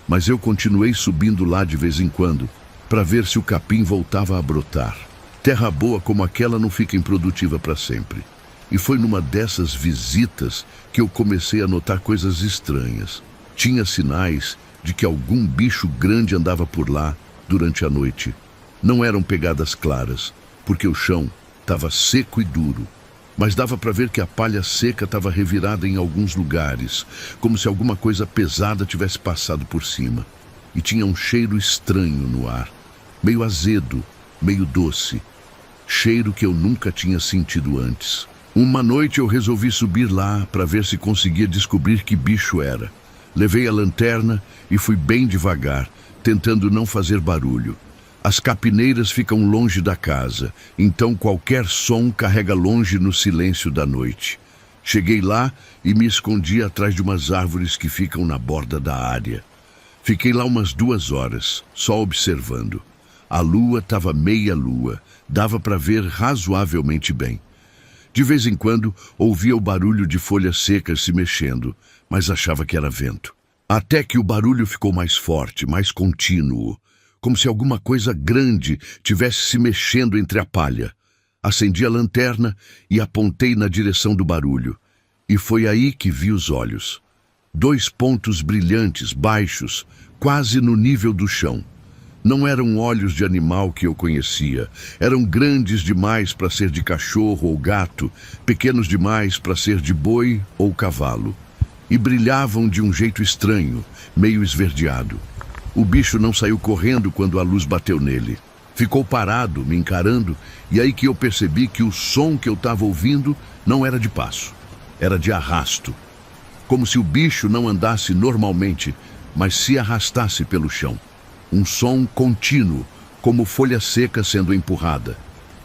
Mas eu continuei subindo lá de vez em quando, para ver se o capim voltava a brotar. Terra boa como aquela não fica improdutiva para sempre. E foi numa dessas visitas que eu comecei a notar coisas estranhas. Tinha sinais de que algum bicho grande andava por lá durante a noite. Não eram pegadas claras, porque o chão estava seco e duro. Mas dava para ver que a palha seca estava revirada em alguns lugares, como se alguma coisa pesada tivesse passado por cima. E tinha um cheiro estranho no ar, meio azedo, meio doce. Cheiro que eu nunca tinha sentido antes. Uma noite eu resolvi subir lá para ver se conseguia descobrir que bicho era. Levei a lanterna e fui bem devagar, tentando não fazer barulho. As capineiras ficam longe da casa, então qualquer som carrega longe no silêncio da noite. Cheguei lá e me escondi atrás de umas árvores que ficam na borda da área. Fiquei lá umas 2 horas, só observando. A lua estava meia lua, dava para ver razoavelmente bem. De vez em quando, ouvia o barulho de folhas secas se mexendo, mas achava que era vento. Até que o barulho ficou mais forte, mais contínuo, como se alguma coisa grande tivesse se mexendo entre a palha. Acendi a lanterna e apontei na direção do barulho. E foi aí que vi os olhos. 2 pontos brilhantes, baixos, quase no nível do chão. Não eram olhos de animal que eu conhecia. Eram grandes demais para ser de cachorro ou gato, pequenos demais para ser de boi ou cavalo. E brilhavam de um jeito estranho, meio esverdeado. O bicho não saiu correndo quando a luz bateu nele. Ficou parado, me encarando, e aí que eu percebi que o som que eu estava ouvindo não era de passo. Era de arrasto. Como se o bicho não andasse normalmente, mas se arrastasse pelo chão. Um som contínuo, como folha seca sendo empurrada.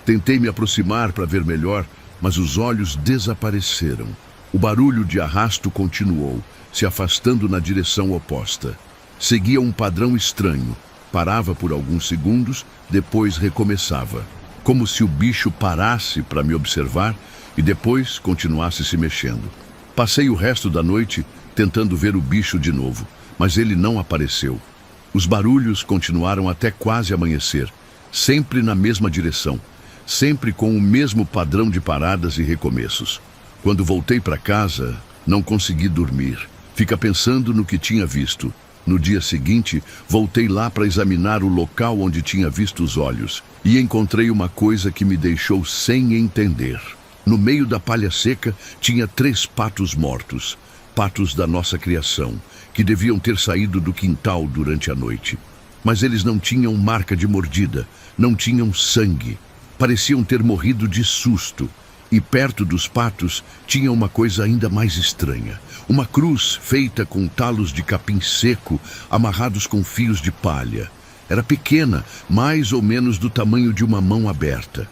Tentei me aproximar para ver melhor, mas os olhos desapareceram. O barulho de arrasto continuou, se afastando na direção oposta. Seguia um padrão estranho. Parava por alguns segundos, depois recomeçava. Como se o bicho parasse para me observar e depois continuasse se mexendo. Passei o resto da noite tentando ver o bicho de novo, mas ele não apareceu. Os barulhos continuaram até quase amanhecer, sempre na mesma direção, sempre com o mesmo padrão de paradas e recomeços. Quando voltei para casa, não consegui dormir. Fica pensando no que tinha visto. No dia seguinte, voltei lá para examinar o local onde tinha visto os olhos e encontrei uma coisa que me deixou sem entender. No meio da palha seca, tinha 3 patos mortos, patos da nossa criação, que deviam ter saído do quintal durante a noite. Mas eles não tinham marca de mordida, não tinham sangue. Pareciam ter morrido de susto. E perto dos patos tinha uma coisa ainda mais estranha. Uma cruz feita com talos de capim seco, amarrados com fios de palha. Era pequena, mais ou menos do tamanho de uma mão aberta.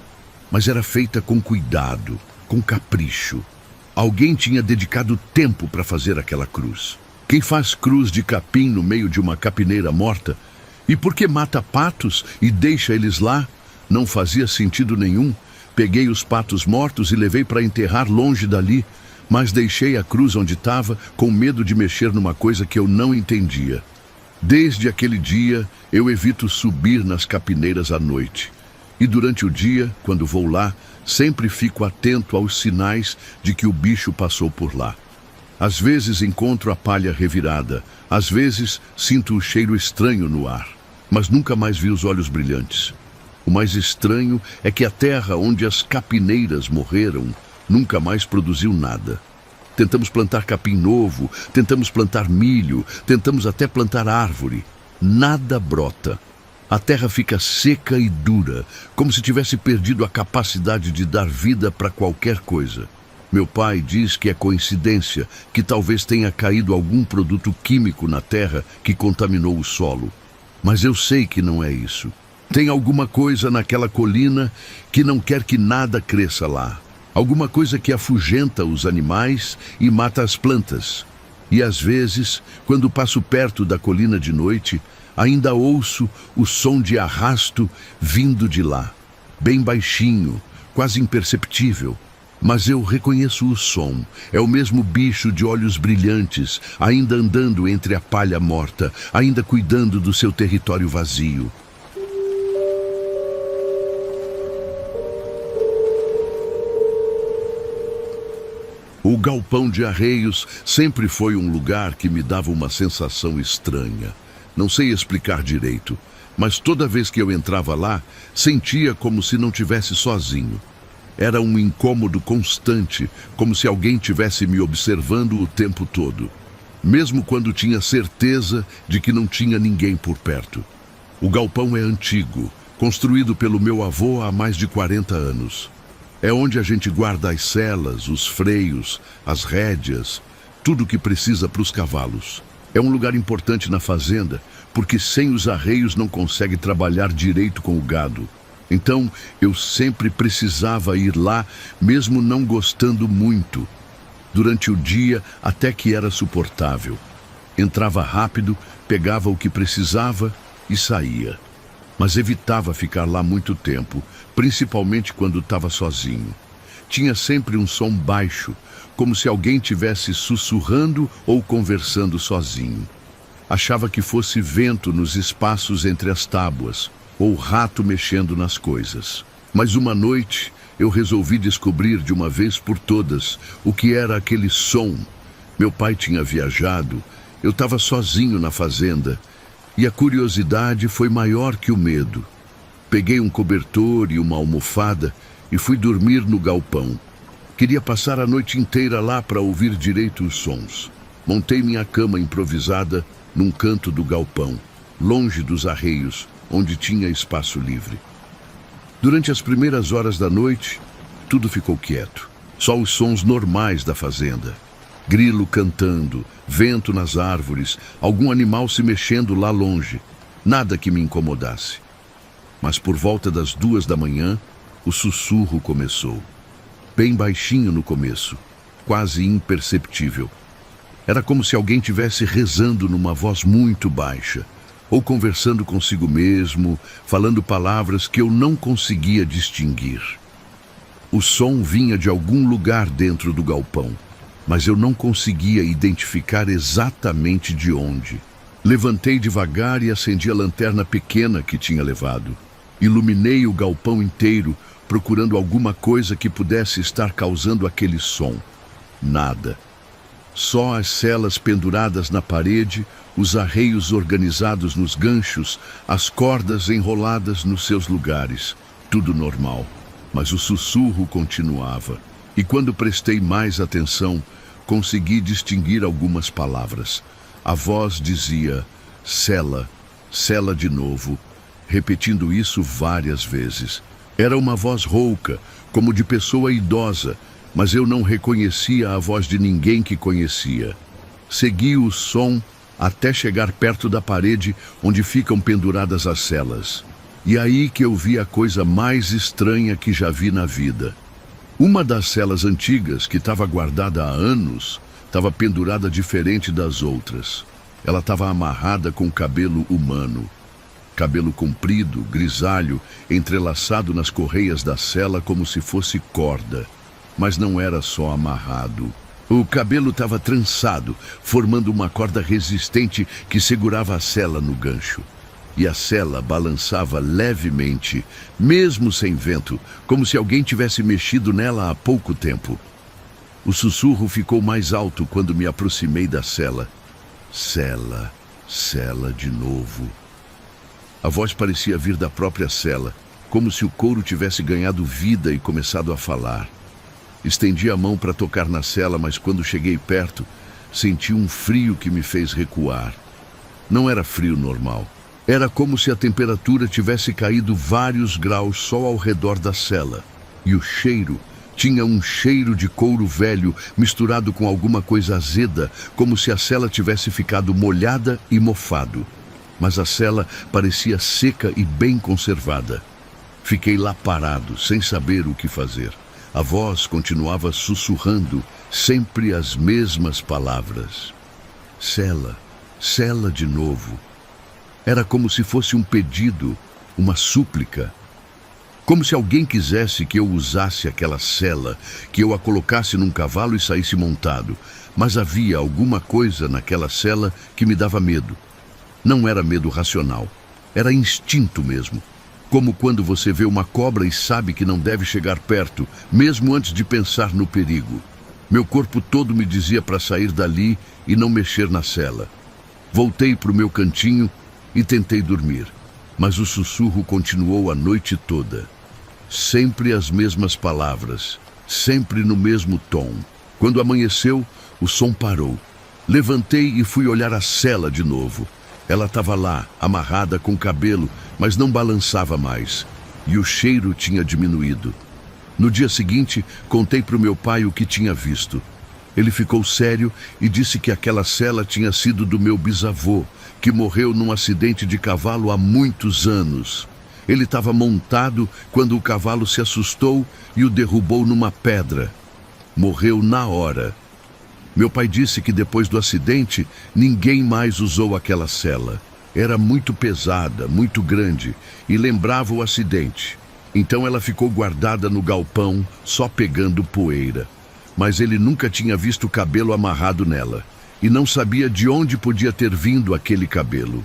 Mas era feita com cuidado, com capricho. Alguém tinha dedicado tempo para fazer aquela cruz. Quem faz cruz de capim no meio de uma capineira morta? E por que mata patos e deixa eles lá? Não fazia sentido nenhum. Peguei os patos mortos e levei para enterrar longe dali, mas deixei a cruz onde estava, com medo de mexer numa coisa que eu não entendia. Desde aquele dia, eu evito subir nas capineiras à noite. E durante o dia, quando vou lá, sempre fico atento aos sinais de que o bicho passou por lá. Às vezes encontro a palha revirada, às vezes sinto o cheiro estranho no ar, mas nunca mais vi os olhos brilhantes. O mais estranho é que a terra onde as capineiras morreram nunca mais produziu nada. Tentamos plantar capim novo, tentamos plantar milho, tentamos até plantar árvore. Nada brota. A terra fica seca e dura, como se tivesse perdido a capacidade de dar vida para qualquer coisa. Meu pai diz que é coincidência, que talvez tenha caído algum produto químico na terra que contaminou o solo. Mas eu sei que não é isso. Tem alguma coisa naquela colina que não quer que nada cresça lá. Alguma coisa que afugenta os animais e mata as plantas. E às vezes, quando passo perto da colina de noite, ainda ouço o som de arrasto vindo de lá. Bem baixinho, quase imperceptível. Mas eu reconheço o som. É o mesmo bicho de olhos brilhantes, ainda andando entre a palha morta, ainda cuidando do seu território vazio. O galpão de arreios sempre foi um lugar que me dava uma sensação estranha. Não sei explicar direito, mas toda vez que eu entrava lá, sentia como se não tivesse sozinho. Era um incômodo constante, como se alguém tivesse me observando o tempo todo, mesmo quando tinha certeza de que não tinha ninguém por perto. O galpão é antigo, construído pelo meu avô há mais de 40 anos. É onde a gente guarda as selas, os freios, as rédeas, tudo o que precisa para os cavalos. É um lugar importante na fazenda, porque sem os arreios não consegue trabalhar direito com o gado. Então, eu sempre precisava ir lá, mesmo não gostando muito. Durante o dia, até que era suportável. Entrava rápido, pegava o que precisava e saía. Mas evitava ficar lá muito tempo, principalmente quando estava sozinho. Tinha sempre um som baixo, como se alguém tivesse sussurrando ou conversando sozinho. Achava que fosse vento nos espaços entre as tábuas, ou rato mexendo nas coisas. Mas uma noite, eu resolvi descobrir de uma vez por todas o que era aquele som. Meu pai tinha viajado, eu estava sozinho na fazenda, e a curiosidade foi maior que o medo. Peguei um cobertor e uma almofada e fui dormir no galpão. Queria passar a noite inteira lá para ouvir direito os sons. Montei minha cama improvisada num canto do galpão, longe dos arreios, onde tinha espaço livre. Durante as primeiras horas da noite, tudo ficou quieto. Só os sons normais da fazenda. Grilo cantando, vento nas árvores, algum animal se mexendo lá longe. Nada que me incomodasse. Mas por volta das 2 da manhã, o sussurro começou. Bem baixinho no começo, quase imperceptível. Era como se alguém tivesse rezando numa voz muito baixa, ou conversando consigo mesmo, falando palavras que eu não conseguia distinguir. O som vinha de algum lugar dentro do galpão, mas eu não conseguia identificar exatamente de onde. Levantei devagar e acendi a lanterna pequena que tinha levado. Iluminei o galpão inteiro, procurando alguma coisa que pudesse estar causando aquele som. Nada. Só as celas penduradas na parede, os arreios organizados nos ganchos, as cordas enroladas nos seus lugares. Tudo normal. Mas o sussurro continuava. E quando prestei mais atenção, consegui distinguir algumas palavras. A voz dizia, cela, cela de novo, repetindo isso várias vezes. Era uma voz rouca, como de pessoa idosa, mas eu não reconhecia a voz de ninguém que conhecia. Segui o som até chegar perto da parede onde ficam penduradas as celas. E aí que eu vi a coisa mais estranha que já vi na vida. Uma das celas antigas, que estava guardada há anos, estava pendurada diferente das outras. Ela estava amarrada com cabelo humano. Cabelo comprido, grisalho, entrelaçado nas correias da cela como se fosse corda. Mas não era só amarrado. O cabelo estava trançado, formando uma corda resistente que segurava a cela no gancho. E a cela balançava levemente, mesmo sem vento, como se alguém tivesse mexido nela há pouco tempo. O sussurro ficou mais alto quando me aproximei da cela. Cela, cela de novo. A voz parecia vir da própria cela, como se o couro tivesse ganhado vida e começado a falar. Estendi a mão para tocar na cela, mas quando cheguei perto, senti um frio que me fez recuar. Não era frio normal. Era como se a temperatura tivesse caído vários graus só ao redor da cela. E o cheiro tinha um cheiro de couro velho misturado com alguma coisa azeda, como se a cela tivesse ficado molhada e mofado. Mas a cela parecia seca e bem conservada. Fiquei lá parado, sem saber o que fazer. A voz continuava sussurrando, sempre as mesmas palavras. Cela, cela de novo. Era como se fosse um pedido, uma súplica. Como se alguém quisesse que eu usasse aquela cela, que eu a colocasse num cavalo e saísse montado. Mas havia alguma coisa naquela cela que me dava medo. Não era medo racional, era instinto mesmo. Como quando você vê uma cobra e sabe que não deve chegar perto, mesmo antes de pensar no perigo. Meu corpo todo me dizia para sair dali e não mexer na cela. Voltei para o meu cantinho e tentei dormir, mas o sussurro continuou a noite toda. Sempre as mesmas palavras, sempre no mesmo tom. Quando amanheceu, o som parou. Levantei e fui olhar a cela de novo. Ela estava lá, amarrada com cabelo, mas não balançava mais. E o cheiro tinha diminuído. No dia seguinte, contei para o meu pai o que tinha visto. Ele ficou sério e disse que aquela cela tinha sido do meu bisavô, que morreu num acidente de cavalo há muitos anos. Ele estava montado quando o cavalo se assustou e o derrubou numa pedra. Morreu na hora. Meu pai disse que depois do acidente, ninguém mais usou aquela cela. Era muito pesada, muito grande, e lembrava o acidente. Então ela ficou guardada no galpão, só pegando poeira. Mas ele nunca tinha visto o cabelo amarrado nela, e não sabia de onde podia ter vindo aquele cabelo.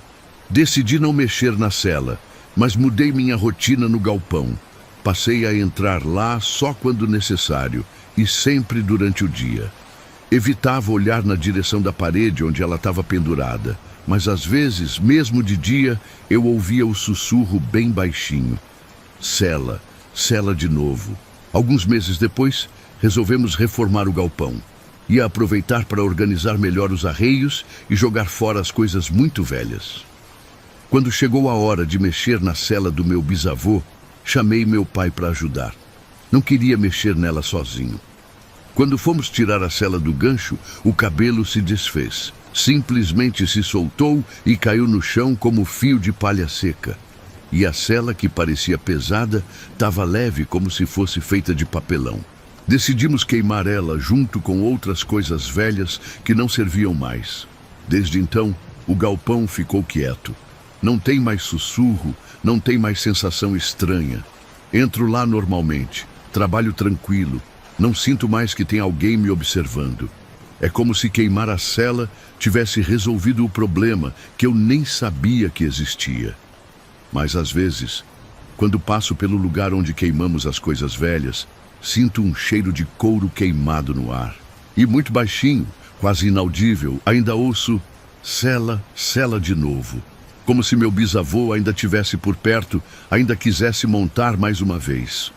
Decidi não mexer na cela, mas mudei minha rotina no galpão. Passei a entrar lá só quando necessário e sempre durante o dia. Evitava olhar na direção da parede onde ela estava pendurada, mas às vezes, mesmo de dia, eu ouvia o sussurro bem baixinho. Cela, cela de novo. Alguns meses depois, resolvemos reformar o galpão. Ia aproveitar para organizar melhor os arreios e jogar fora as coisas muito velhas. Quando chegou a hora de mexer na cela do meu bisavô, chamei meu pai para ajudar. Não queria mexer nela sozinho. Quando fomos tirar a cela do gancho, o cabelo se desfez. Simplesmente se soltou e caiu no chão como fio de palha seca. E a cela, que parecia pesada, estava leve como se fosse feita de papelão. Decidimos queimar ela junto com outras coisas velhas que não serviam mais. Desde então, o galpão ficou quieto. Não tem mais sussurro, não tem mais sensação estranha. Entro lá normalmente, trabalho tranquilo, não sinto mais que tem alguém me observando. É como se queimar a cela tivesse resolvido o problema que eu nem sabia que existia. Mas às vezes, quando passo pelo lugar onde queimamos as coisas velhas, sinto um cheiro de couro queimado no ar. E muito baixinho, quase inaudível, ainda ouço cela, cela de novo. Como se meu bisavô ainda tivesse por perto, ainda quisesse montar mais uma vez.